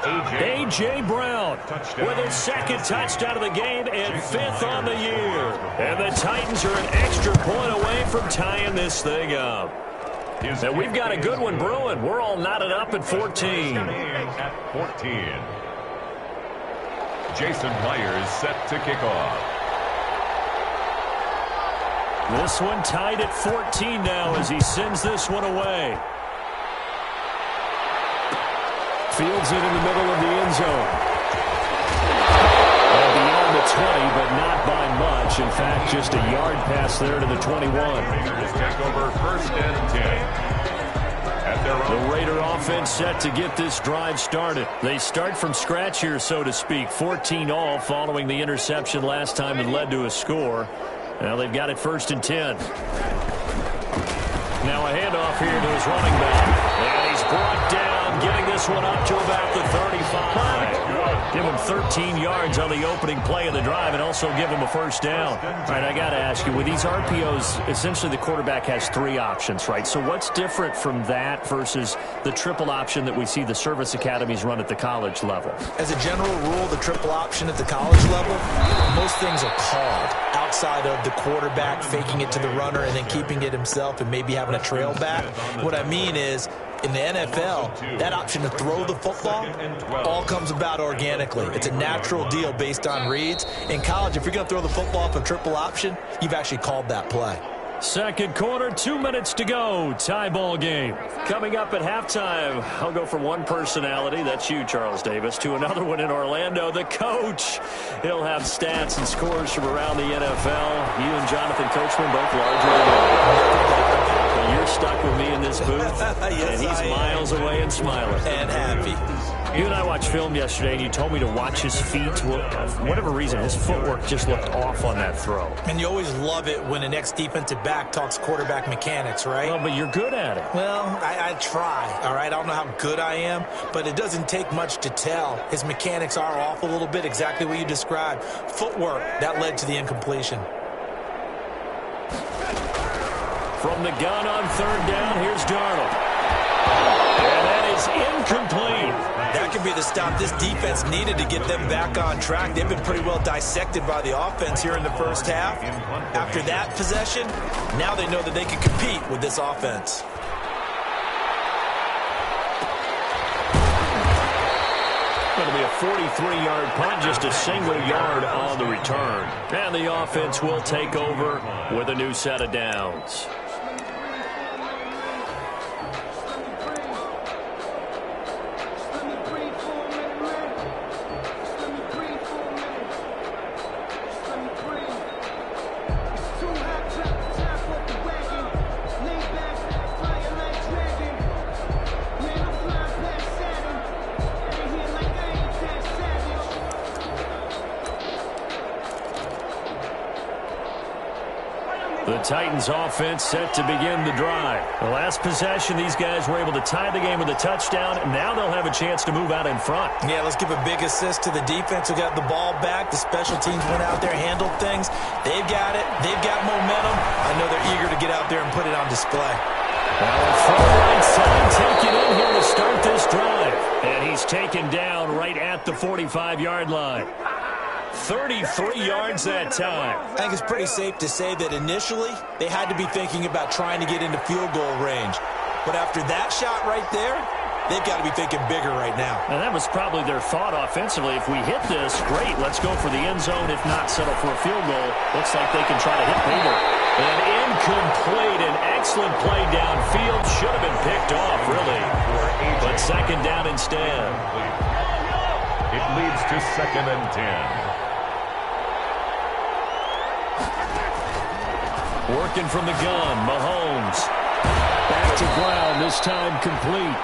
A.J. Brown with his 2nd touchdown of the game and 5th on the year. And the Titans are an extra point away from tying this thing up. And we've got a good one brewing. We're all knotted up at 14. At 14. Jason Myers set to kick off. This one tied at 14 now as he sends this one away. Fields it in the middle of the end zone. Beyond the 20, but not by much. In fact, just a yard pass there to the 21. Raiders take over first and 10. The Raider offense set to get this drive started. They start from scratch here, so to speak. 14 all following the interception last time that led to a score. Now they've got it first and 10. Now a handoff here to his running back. And he's brought down, getting this one up to about the 35. Give him 13 yards on the opening play of the drive and also give him a first down. All right, I got to ask you, with these RPOs, essentially the quarterback has 3 options, right? So what's different from that versus the triple option that we see the service academies run at the college level? As a general rule, the triple option at the college level, most things are called outside of the quarterback faking it to the runner and then keeping it himself and maybe having a trail back. What I mean is, in the NFL, that option to throw the football all comes about organically. It's a natural deal based on reads. In college, if you're going to throw the football off a triple option, you've actually called that play. Second quarter, 2 minutes to go. Tie ball game. Coming up at halftime, I'll go from one personality, that's you, Charles Davis, to another one in Orlando, the coach. He'll have stats and scores from around the NFL. You and Jonathan Coachman both larger than life. But you're stuck with me in this booth, Yes, and he's miles away and smiling. And happy. You and I watched film yesterday, and you told me to watch his feet. Well, for whatever reason, his footwork just looked off on that throw. And you always love it when an ex-defensive back talks quarterback mechanics, right? Well, but you're good at it. Well, I try, all right? I don't know how good I am, but it doesn't take much to tell. His mechanics are off a little bit, exactly what you described. Footwork, that led to the incompletion. From the gun on third down, here's Darnold. And that is incomplete. That could be the stop this defense needed to get them back on track. They've been pretty well dissected by the offense here in the first half. After that possession, now they know that they can compete with this offense. It'll be a 43-yard punt, just a single yard on the return. And the offense will take over with a new set of downs. The Titans offense set to begin the drive. The last possession, these guys were able to tie the game with a touchdown. Now they'll have a chance to move out in front. Yeah, let's give a big assist to the defense who got the ball back. The special teams went out there, handled things. They've got it. They've got momentum. I know they're eager to get out there and put it on display. Well, from the right side, taken in here to start this drive. And he's taken down right at the 45-yard line. 33 yards that time. I think it's pretty safe to say that initially they had to be thinking about trying to get into field goal range. But after that shot right there, they've got to be thinking bigger right now. And that was probably their thought offensively. If we hit this, great, let's go for the end zone. If not, settle for a field goal. Looks like they can try to hit bigger. An incomplete, an excellent play downfield. Should have been picked off, really. But second down instead. It leads to second and 10. Working from the gun, Mahomes. Back to ground, this time complete.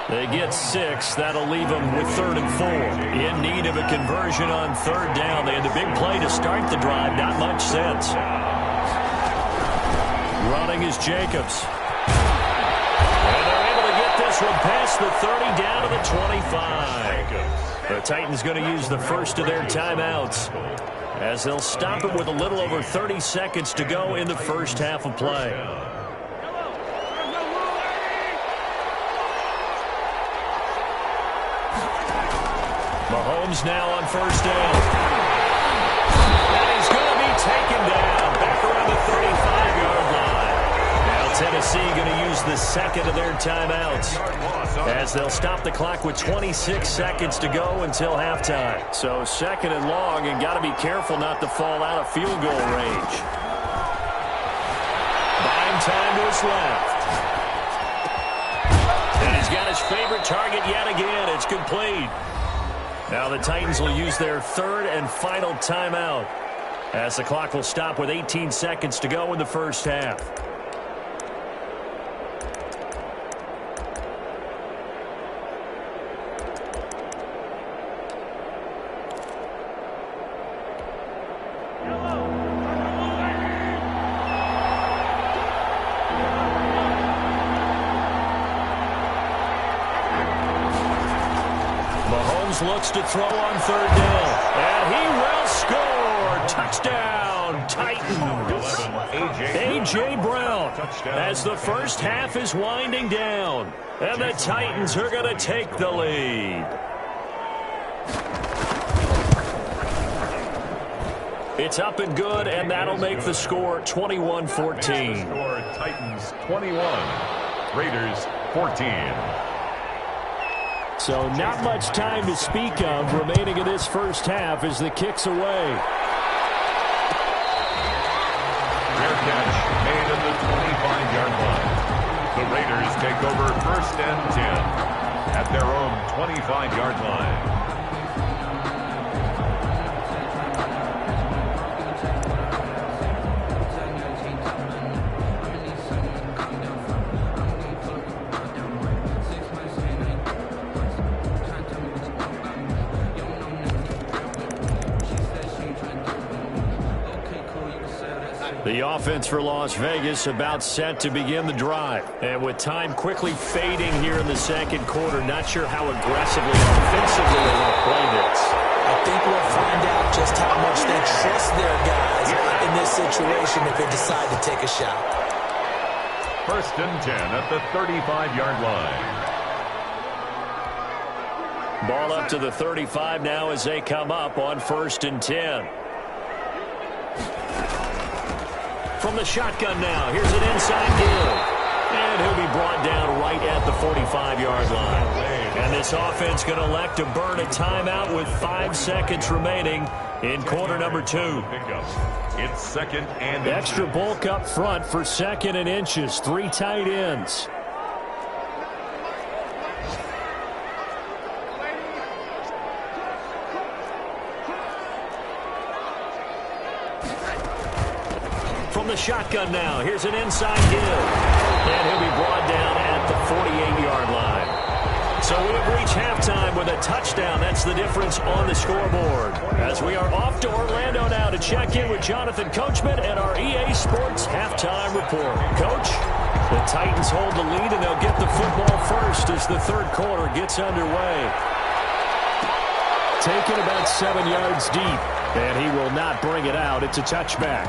They get 6. That'll leave them with 3rd and 4. In need of a conversion on 3rd down. They had the big play to start the drive. Not much sense. Running is Jacobs. And they're able to get this one past the 30 down to the 25. The Titans going to use the first of their timeouts, as they'll stop it with a little over 30 seconds to go in the first half of play. Mahomes now on first down. And he's going to be taken down back around the 35-yard line. Now Tennessee Tennessee going to use the second of their timeouts as they'll stop the clock with 26 seconds to go until halftime. So second and long, and got to be careful not to fall out of field goal range. Buying time to his left. And he's got his favorite target yet again. It's complete. Now the Titans will use their third and final timeout as the clock will stop with 18 seconds to go in the first half. Looks to throw on third down, and he will score. Touchdown, Titans. A.J. Brown as the first half is winding down, and the Titans are going to take the lead. It's up and good, and that'll make the score 21-14. Score Titans 21, Raiders 14. So not much time to speak of remaining in this first half as the kick's away. Fair catch made at the 25-yard line. The Raiders take over first and 10 at their own 25-yard line. The offense for Las Vegas about set to begin the drive. And with time quickly fading here in the second quarter, not sure how aggressively offensively they want to play this. I think we'll find out just how much they trust their guys in this situation if they decide to take a shot. First and 10 at the 35-yard line. Ball up to the 35 now as they come up on first and 10. From the shotgun now, here's an inside give. And he'll be brought down right at the 45-yard line. And this offense going to elect to burn a timeout with 5 seconds remaining in quarter number 2. It's second and extra bulk up front for second and inches. 3 tight ends. From the shotgun now, here's an inside give. And he'll be brought down at the 48-yard line. So we have reached halftime with a touchdown. That's the difference on the scoreboard. As we are off to Orlando now to check in with Jonathan Coachman and our EA Sports halftime report. Coach, the Titans hold the lead, and they'll get the football first as the third quarter gets underway. Taken about 7 yards deep, and he will not bring it out. It's a touchback.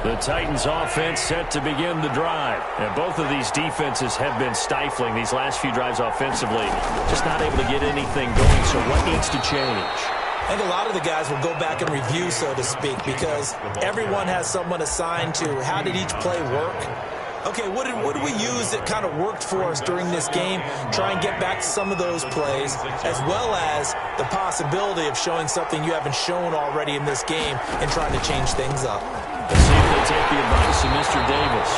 The Titans offense set to begin the drive. And both of these defenses have been stifling these last few drives offensively. Just not able to get anything going, so what needs to change? I think a lot of the guys will go back and review, so to speak, because everyone has someone assigned to how did each play work. Okay, what did we use that kind of worked for us during this game? Try and get back to some of those plays, as well as the possibility of showing something you haven't shown already in this game and trying to change things up. Let's see if they take the advice of Mr. Davis.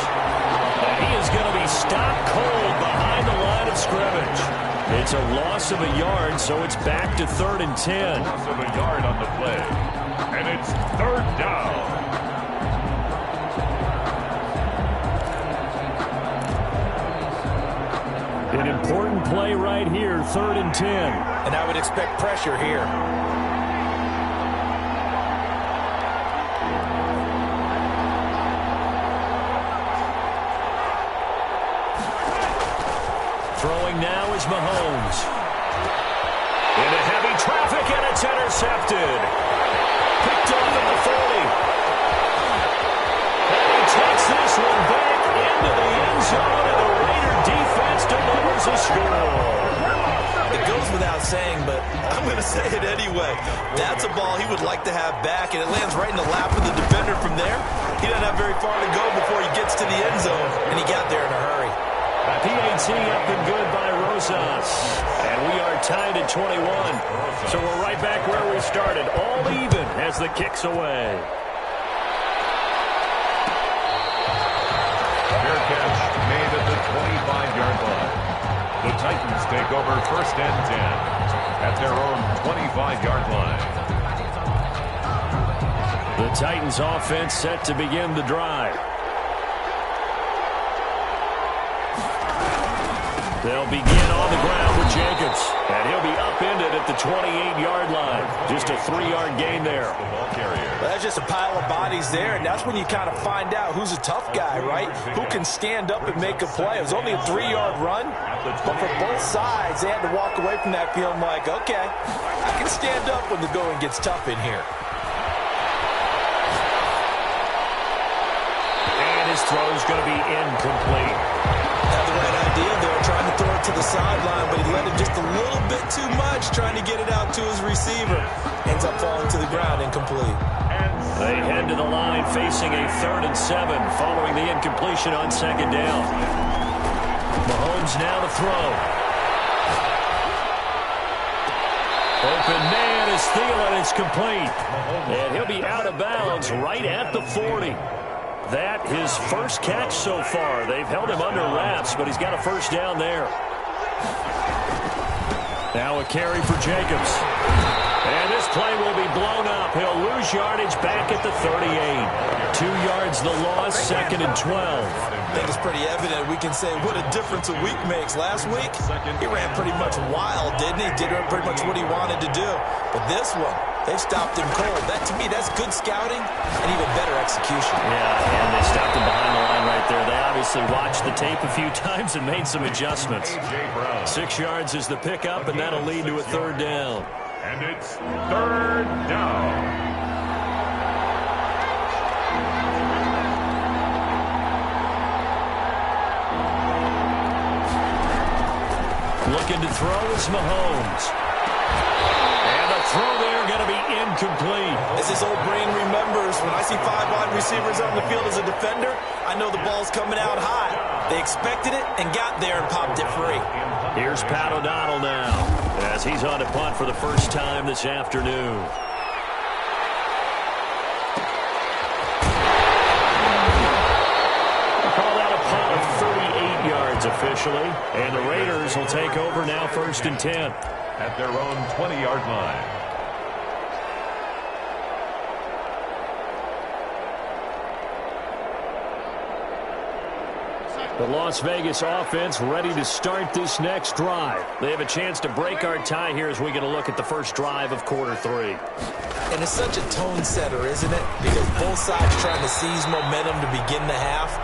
And he is going to be stopped cold behind the line of scrimmage. It's a loss of a yard, so it's back to 3rd and 10. Loss of a yard on the play. And it's 3rd down. An important play right here, 3rd and 10. And I would expect pressure here. Throwing now is Mahomes. Into heavy traffic, and it's intercepted. Picked off at the to score. It goes without saying, but I'm going to say it anyway. That's a ball he would like to have back, and it lands right in the lap of the defender from there. He doesn't have very far to go before he gets to the end zone, and he got there in a hurry. A PAT up and good by Rosas. And we are tied at 21. So we're right back where we started, all even as the kick's away. Fair catch made at the 25-yard line. The Titans take over 1st and 10 at their own 25-yard line. The Titans offense set to begin the drive. They'll begin on the ground with Jacobs. And he'll be upended at the 28-yard line. Just a 3-yard gain there. Well, that's just a pile of bodies there, and that's when you kind of find out who's a tough guy, right? Who can stand up and make a play. It was only a 3-yard run, but for both sides, they had to walk away from that feeling like, okay, I can stand up when the going gets tough in here. And his throw's going to be incomplete. Had the right idea there, trying to throw it to the sideline, but he let it just a little bit too much, trying to get it out to his receiver. Ends up falling to the ground, incomplete. They head to the line facing a 3rd and 7 following the incompletion on 2nd down. Mahomes now to throw. Open man is Thielen. It's complete. And he'll be out of bounds right at the 40. That his first catch so far. They've held him under wraps, but he's got a 1st down there. Now a carry for Jacobs. And this play will be blown up. He'll lose yardage back at the 38. 2 yards the loss, 2nd and 12. I think it's pretty evident. We can say what a difference a week makes. Last week, he ran pretty much wild, didn't he? Did pretty much what he wanted to do. But this one, they stopped him cold. That, to me, that's good scouting and even better execution. Yeah, and they stopped him behind the line right there. They obviously watched the tape a few times and made some adjustments. 6 yards is the pickup, and that'll lead to a 3rd down. And it's 3rd down. Looking to throw is Mahomes. And the throw there going to be incomplete. As his old brain remembers, when I see 5 wide receivers on the field as a defender, I know the ball's coming out high. They expected it and got there and popped it free. Here's Pat O'Donnell now as he's on to punt for the first time this afternoon. Officially, and the Raiders will take over now 1st and 10 at their own 20-yard line. The Las Vegas offense ready to start this next drive. They have a chance to break our tie here as we get a look at the first drive of quarter 3. And it's such a tone setter, isn't it? Because both sides trying to seize momentum to begin the half.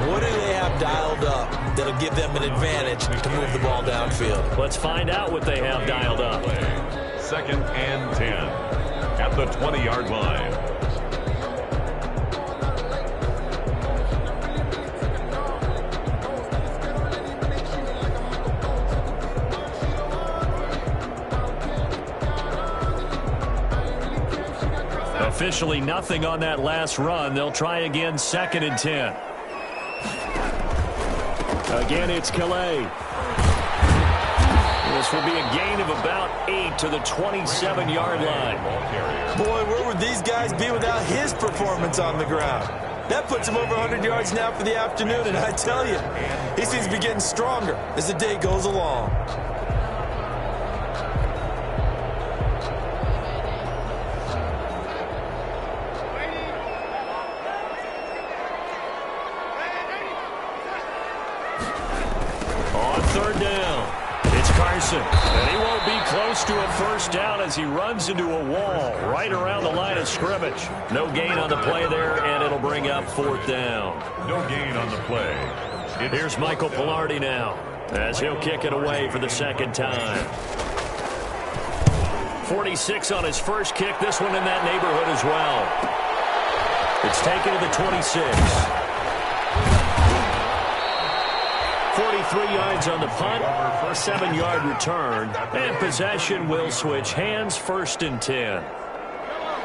What do they have dialed up that'll give them an advantage to move the ball downfield? Let's find out what they have dialed up. 2nd and 10 at the 20-yard line. Officially nothing on that last run. They'll try again 2nd and 10. Again, it's Calais. This will be a gain of about 8 to the 27-yard line. Boy, where would these guys be without his performance on the ground? That puts him over 100 yards now for the afternoon, and I tell you, he seems to be getting stronger as the day goes along. And he won't be close to a 1st down as he runs into a wall right around the line of scrimmage. No gain on the play there, and it'll bring up 4th down. No gain on the play. Here's Michael Pilardi now as he'll kick it away for the 2nd time. 46 on his first kick. This one in that neighborhood as well. It's taken to the 26. 3 yards on the punt, a 7-yard return, and possession will switch hands, 1st and 10.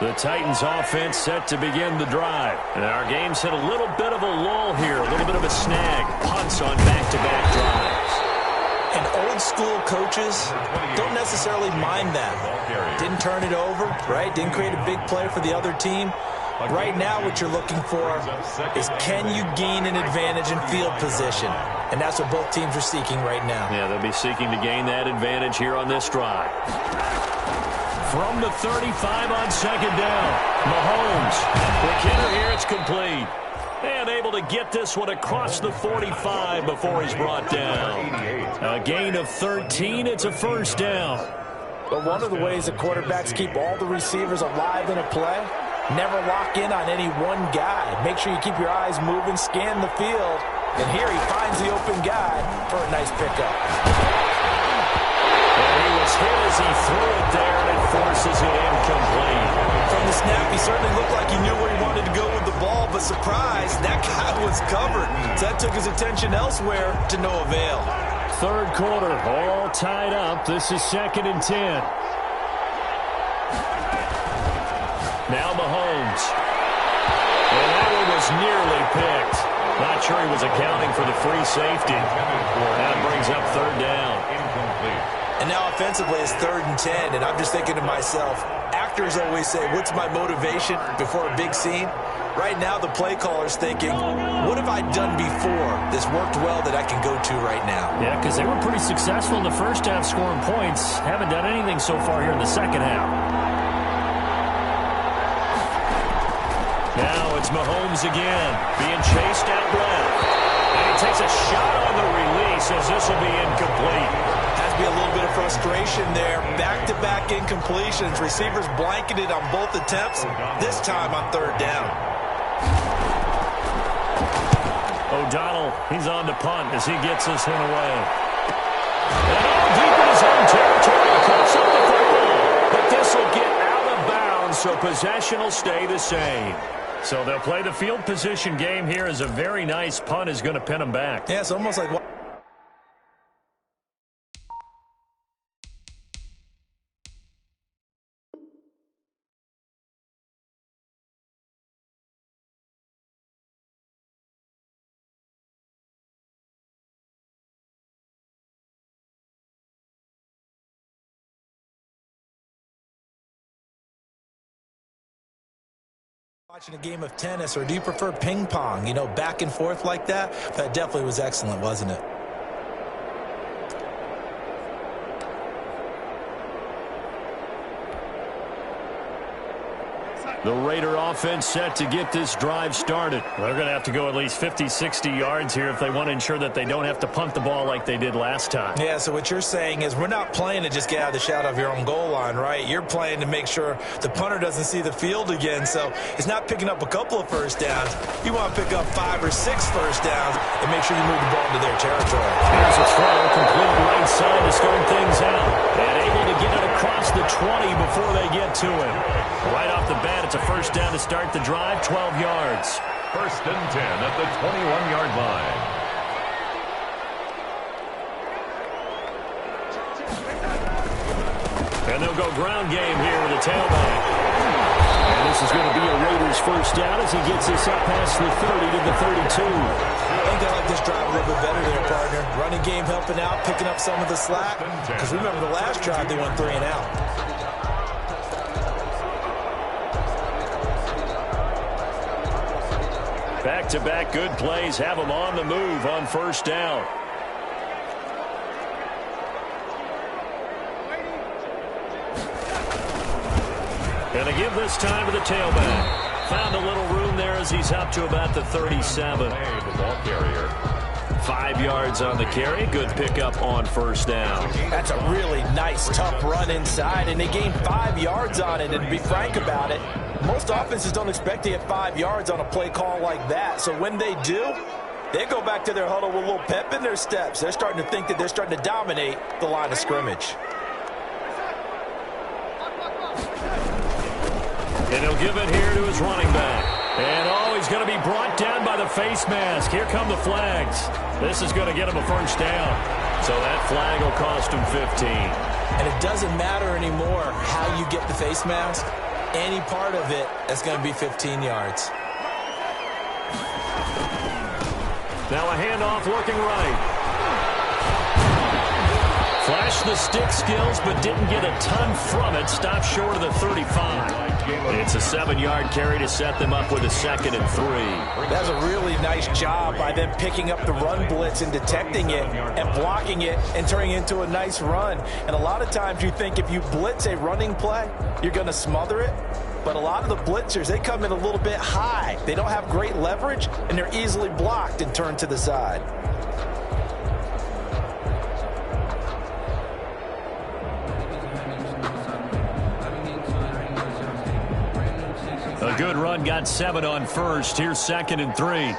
The Titans offense set to begin the drive. And our game's hit a little bit of a lull here, a little bit of a snag. Punts on back-to-back drives. And old-school coaches don't necessarily mind that. Didn't turn it over, right? Didn't create a big play for the other team. Right now what you're looking for is, can you gain an advantage in field position? And that's what both teams are seeking right now. Yeah, they'll be seeking to gain that advantage here on this drive. From the 35 on 2nd down, Mahomes. The kicker here, it's complete. And able to get this one across the 45 before he's brought down. A gain of 13, it's a 1st down. But one of the ways that quarterbacks keep all the receivers alive in a play, never lock in on any one guy. Make sure you keep your eyes moving, scan the field. And here he finds the open guy for a nice pickup. And he was hit as he threw it there, and it forces it incomplete. From the snap, he certainly looked like he knew where he wanted to go with the ball, but surprise, that guy was covered. So that took his attention elsewhere to no avail. 3rd quarter, all tied up. This is 2nd and 10. Now Mahomes. And that one was nearly picked. Not sure he was accounting for the free safety. That brings up 3rd down. And now offensively it's 3rd and 10, and I'm just thinking to myself, actors always say, what's my motivation before a big scene? Right now the play caller's thinking, what have I done before this worked well that I can go to right now? Yeah, because they were pretty successful in the first half scoring points. Haven't done anything so far here in the second half. Now it's Mahomes again, being chased out left. And he takes a shot on the release as this will be incomplete. Has to be a little bit of frustration there. Back-to-back incompletions. Receivers blanketed on both attempts, this time on 3rd down. O'Donnell, he's on to punt as he gets this one away. And all deep in his own territory, cuts up the football. But this will get out of bounds, so possession will stay the same. So they'll play the field position game here as a very nice punt is going to pin them back. Yeah, it's almost like... watching a game of tennis, or do you prefer ping pong? You know, back and forth like that? That definitely was excellent, wasn't it? The Raider offense set to get this drive started. They're going to have to go at least 50, 60 yards here if they want to ensure that they don't have to punt the ball like they did last time. Yeah, so what you're saying is we're not playing to just get out of the shadow of your own goal line, right? You're playing to make sure the punter doesn't see the field again. So it's not picking up a couple of first downs. You want to pick up 5 or 6 first downs and make sure you move the ball into their territory. Here's a throw, complete right side to start things out. And able to get it across the 20 before they get to him. Right off the bat, it's a first down to start the drive, 12 yards. 1st and 10 at the 21-yard line. And they'll go ground game here with a tailback. And this is going to be a Raiders first down as he gets this up past the 30 to the 32. I think I like this drive a little bit better there, partner. Running game helping out, picking up some of the slack. Because remember the last drive, they went 3 and out. Back-to-back good plays have them on the move on first down. And they give this time to the tailback. Found a little room there as he's up to about the 37. The ball carrier. 5 yards on the carry. Good pickup on first down. That's a really nice, tough run inside, and they gained 5 yards on it. And to be frank about it, most offenses don't expect to get 5 yards on a play call like that. So when they do, they go back to their huddle with a little pep in their steps. They're starting to think that they're starting to dominate the line of scrimmage. And he'll give it here to his running back. And, oh, he's going to be brought down by the face mask. Here come the flags. This is going to get him a first down. So that flag will cost him 15. And it doesn't matter anymore how you get the face mask. Any part of it is going to be 15 yards. Now a handoff looking right. Flashed the stick skills, but didn't get a ton from it. Stopped short of the 35. It's a 7-yard carry to set them up with a 2nd and 3. That's a really nice job by them picking up the run blitz and detecting it and blocking it and turning it into a nice run. And a lot of times you think if you blitz a running play, you're going to smother it. But a lot of the blitzers, they come in a little bit high. They don't have great leverage, and they're easily blocked and turned to the side. A good run, got 7 on first. Here's 2nd and 3.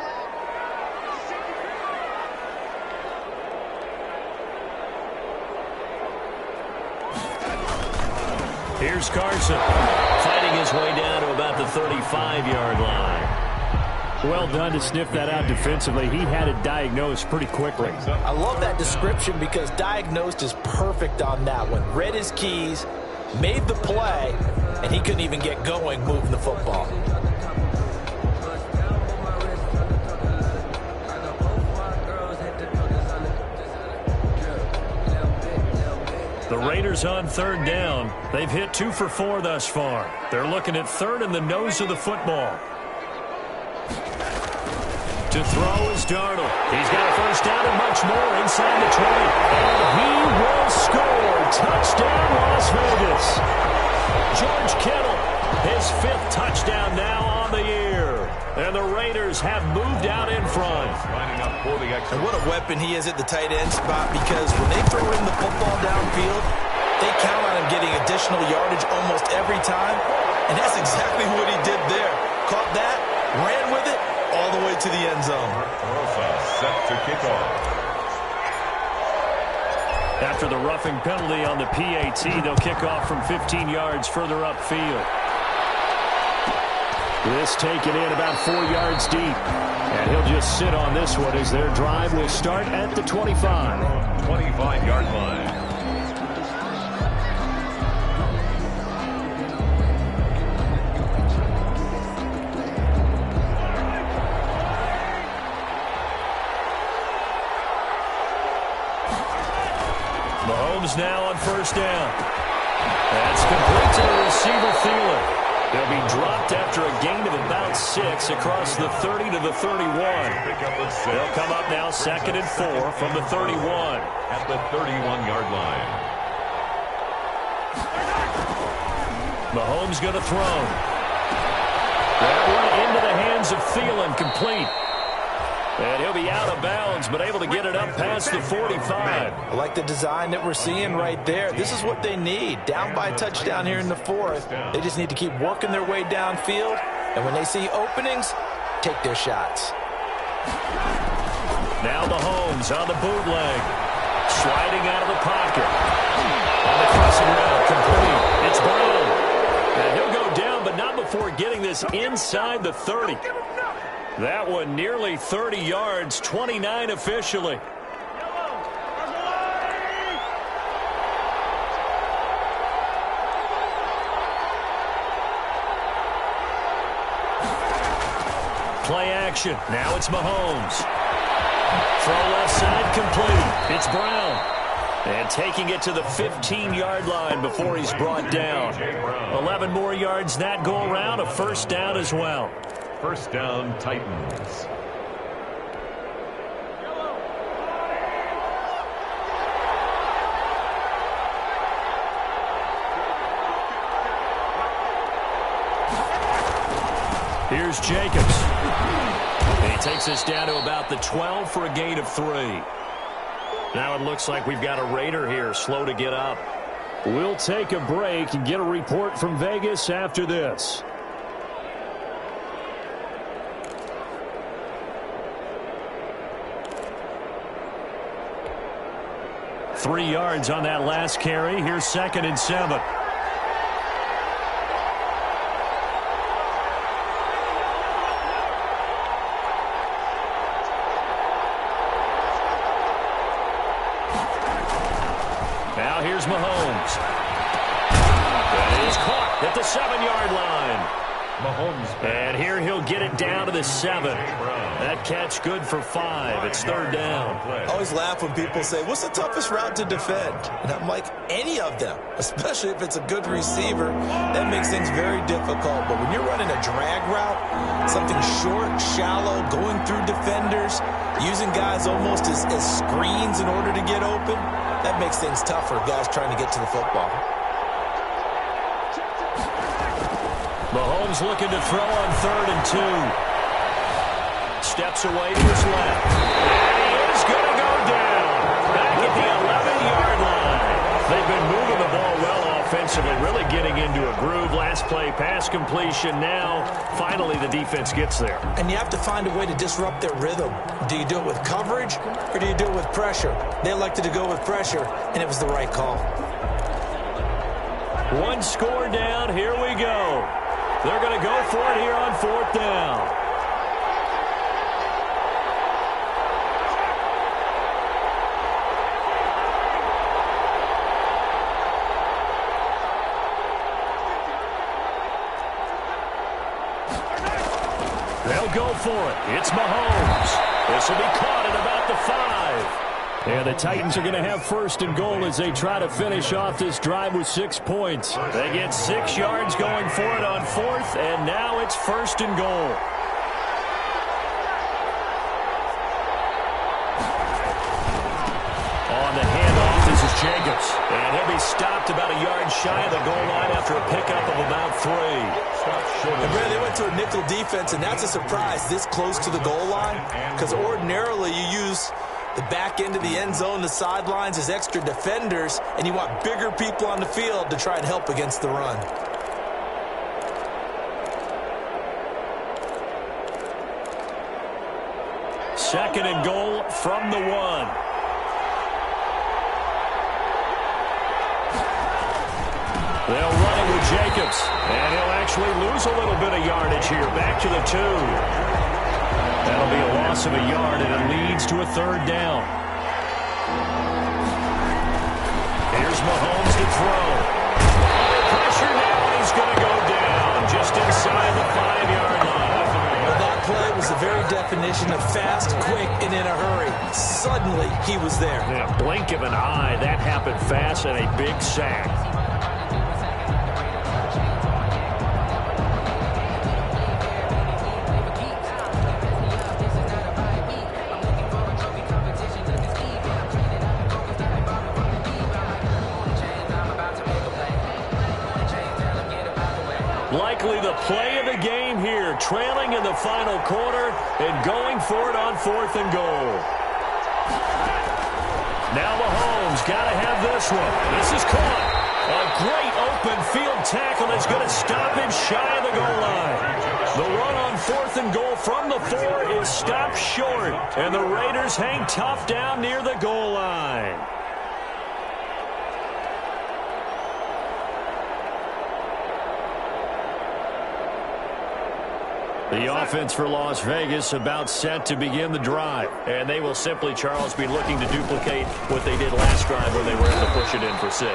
Here's Carson, fighting his way down to about the 35-yard line. Well done to sniff that out defensively. He had it diagnosed pretty quickly. I love that description because diagnosed is perfect on that one. Read his keys, made the play, and he couldn't even get going moving the football. The Raiders on 3rd down. They've hit 2 for 4 thus far. They're looking at 3rd in the nose of the football. To throw is Darnold. He's got a first down and much more inside the 20. And he will score. Touchdown, Las Vegas. George Kittle, his 5th touchdown now on the year. And the Raiders have moved out in front. Lining up for the extra. And what a weapon he is at the tight end spot, because when they throw in the football downfield, they count on him getting additional yardage almost every time. And that's exactly what he did there. Caught that, ran with it, all the way to the end zone. Rosa set to kick off. After the roughing penalty on the PAT, they'll kick off from 15 yards further upfield. This taken in about 4 yards deep. And he'll just sit on this one as their drive will start at the 25. 25-yard line. Mahomes now on 1st down. That's complete to the receiver, Thielen. They'll be dropped after a gain of about 6 across the 30 to the 31. They'll come up now 2nd and 4 from the 31. At the 31-yard line. Mahomes going to throw. That one into the hands of Thielen, complete. And he'll be out of bounds, but able to get it up past the 45. I like the design that we're seeing right there. This is what they need. Down by a touchdown here in the 4th. They just need to keep working their way downfield. And when they see openings, take their shots. Now Mahomes on the bootleg. Sliding out of the pocket. On the crossing route, complete. It's Brown. And he'll go down, but not before getting this inside the 30. That one nearly 30 yards, 29 officially. Play action. Now it's Mahomes. Throw left side, complete. It's Brown. And taking it to the 15-yard line before he's brought down. 11 more yards that go around, a first down as well. First down, Titans. Here's Jacobs. And he takes us down to about the 12 for a gain of 3. Now it looks like we've got a Raider here, slow to get up. We'll take a break and get a report from Vegas after this. Three yards on that last carry. Here's 2nd and 7. Here's Mahomes. And he's caught at the 7-yard line. Mahomes. And here he'll get it down to the 7. That catch good for 5. It's third down. I always laugh when people say, what's the toughest route to defend? And I'm like, any of them, especially if it's a good receiver. That makes things very difficult. But when you're running a drag route, something short, shallow, going through defenders, using guys almost as screens in order to get open, that makes things tougher, guys trying to get to the football. Mahomes looking to throw on 3rd and 2. Steps away to his left. And he is going to go down. Back at the 11-yard line. They've been moving the ball well offensively, really getting into a groove. Last play, pass completion. Now, finally, the defense gets there. And you have to find a way to disrupt their rhythm. Do you do it with coverage, or do you do it with pressure? They elected to go with pressure, and it was the right call. One score down. Here we go. They're going to go for it here on 4th down. They'll go for it. It's Mahomes. This will be caught at about the 5. And the Titans are going to have 1st and goal as they try to finish off this drive with 6 points. They get 6 yards going for it on 4th, and now it's 1st and goal. On the handoff, this is Jacobs. And he'll be stopped about a yard shy of the goal line after a pickup of about 3. And Brad, they went to a nickel defense, and that's a surprise this close to the goal line, because ordinarily you use the back end of the end zone, the sidelines as extra defenders, and you want bigger people on the field to try and help against the run. Second and goal from the 1. They'll run it with Jacobs, and he'll actually lose a little bit of yardage here. Back to the 2. That'll be a loss of a yard, and it leads to a 3rd down. Here's Mahomes to throw. Pressure now, and he's going to go down just inside the 5-yard line. Well, that play was the very definition of fast, quick, and in a hurry. Suddenly, he was there. In a blink of an eye, that happened fast, and a big sack. Likely the play of the game here, trailing in the final quarter and going for it on 4th and goal. Now Mahomes got to have this one. This is caught. A great open field tackle is going to stop him shy of the goal line. The run on 4th and goal from the 4 is stopped short, and the Raiders hang tough down near the goal line. The offense for Las Vegas about set to begin the drive. And they will simply, Charles, be looking to duplicate what they did last drive when they were able to push it in for 6.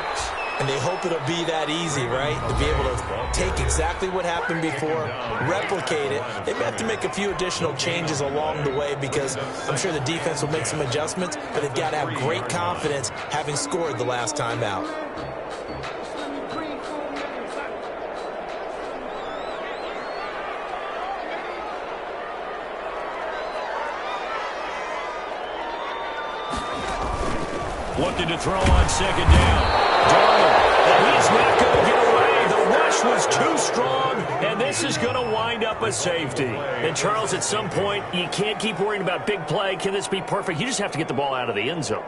And they hope it'll be that easy, right? To be able to take exactly what happened before, replicate it. They may have to make a few additional changes along the way because I'm sure the defense will make some adjustments, but they've got to have great confidence having scored the last time out. Looking to throw on 2nd down. Darnold, and he's not going to get away. The rush was too strong, and this is going to wind up a safety. And, Charles, at some point, you can't keep worrying about big play. Can this be perfect? You just have to get the ball out of the end zone.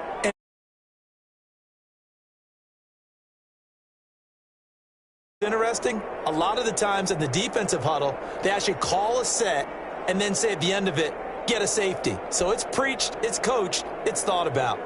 Interesting, a lot of the times in the defensive huddle, they actually call a set and then say at the end of it, get a safety. So it's preached, it's coached, it's thought about.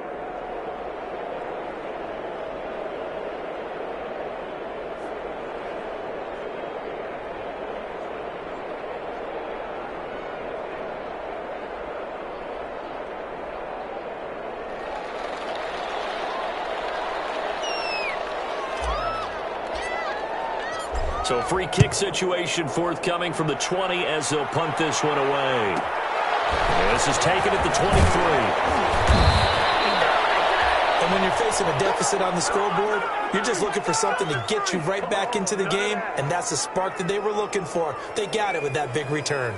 So free kick situation forthcoming from the 20 as they'll punt this one away. This is taken at the 23. And when you're facing a deficit on the scoreboard, you're just looking for something to get you right back into the game, and that's the spark that they were looking for. They got it with that big return.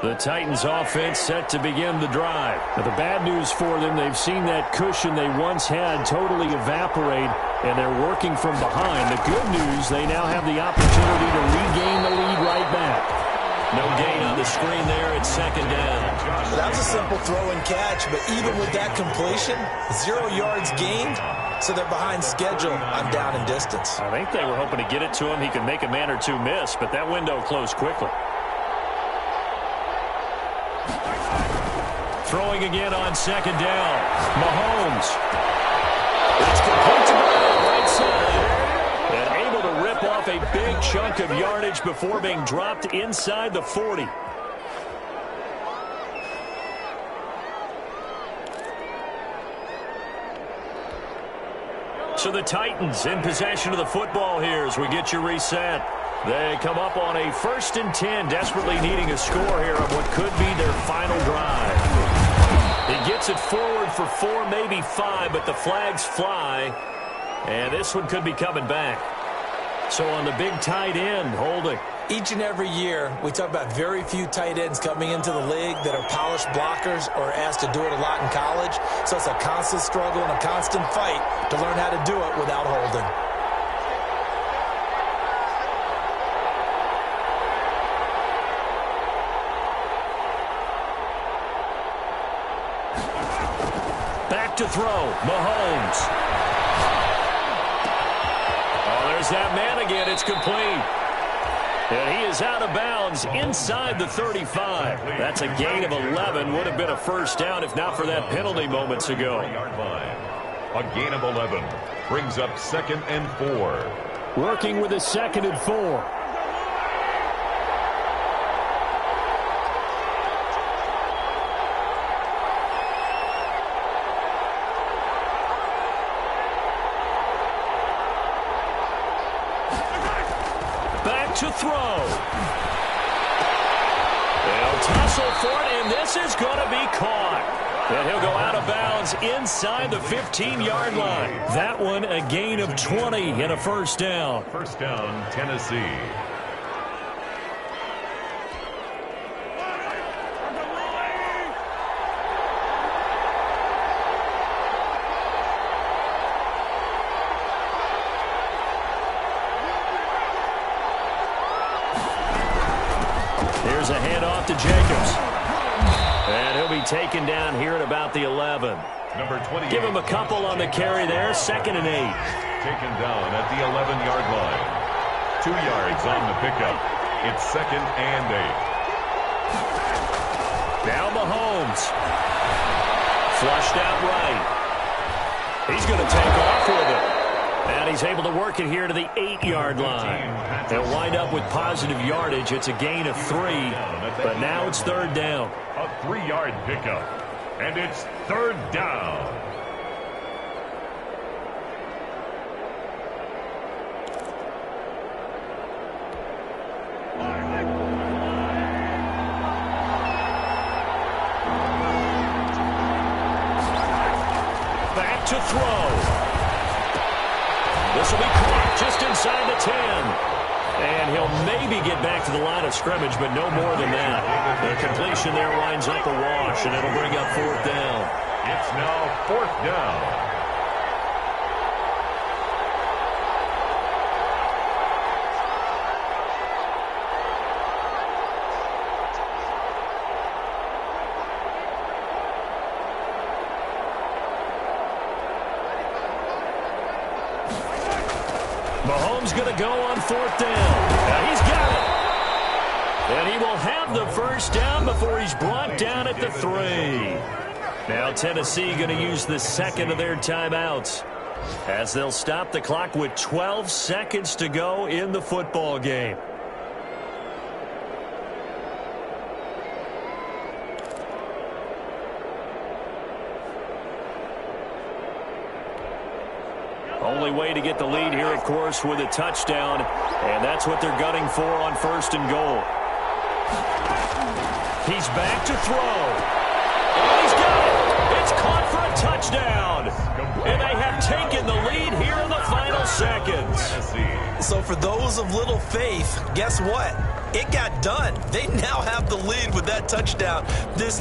The Titans offense set to begin the drive. Now, the bad news for them, they've seen that cushion they once had totally evaporate, and they're working from behind. The good news, they now have the opportunity to regain the lead right back. No gain on the screen there. It's second down. That was a simple throw and catch, but even with that completion, 0 yards gained, so they're behind schedule on down and distance. I think they were hoping to get it to him. He could make a man or two miss, but that window closed quickly. Throwing again on second down. Mahomes. It's complete to Brown, right side. And able to rip off a big chunk of yardage before being dropped inside the 40. So the Titans in possession of the football here as we get you reset. They come up on a 1st and 10, desperately needing a score here on what could be their final drive. He gets it forward for 4, maybe 5, but the flags fly, and this one could be coming back. So on the big tight end, holding. Each and every year, we talk about very few tight ends coming into the league that are polished blockers or asked to do it a lot in college. So it's a constant struggle and a constant fight to learn how to do it without holding. Back to throw, Mahomes. Oh, there's that man again. It's complete. And he is out of bounds inside the 35. That's a gain of 11. Would have been a first down if not for that penalty moments ago. A gain of 11 brings up 2nd and 4. Working with a 2nd and 4. To throw. They'll tussle for it, and this is going to be caught. And he'll go out of bounds inside the 15-yard line. That one a gain of 20 and a first down. First down, Tennessee. Here's a handoff to Jacobs. And he'll be taken down here at about the 11. Number 28. Give him a couple on the carry there. 2nd and 8. Taken down at the 11-yard line. 2 yards on the pickup. It's 2nd and 8. Now Mahomes. Flushed out right. He's going to take off with it. And he's able to work it here to the 8-yard line. They'll wind up with positive yardage. It's a gain of 3, but now it's 3rd down. A 3-yard pickup, and it's 3rd down. Back to throw. This will be caught just inside the 10. And he'll maybe get back to the line of scrimmage, but no more than that. The completion there winds up a wash, and it'll bring up 4th down. It's now 4th down. Mahomes going to go on 4th down. Now he's got it. And he will have the first down before he's brought down at the 3. Now Tennessee going to use the 2nd of their timeouts as they'll stop the clock with 12 seconds to go in the football game. Only way to get the lead here, of course, with a touchdown, and that's what they're gunning for on 1st and goal. He's back to throw. And he's got it. It's caught for a touchdown. And they have taken the lead here in the final seconds. So for those of little faith, guess what? It got done. They now have the lead with that touchdown. This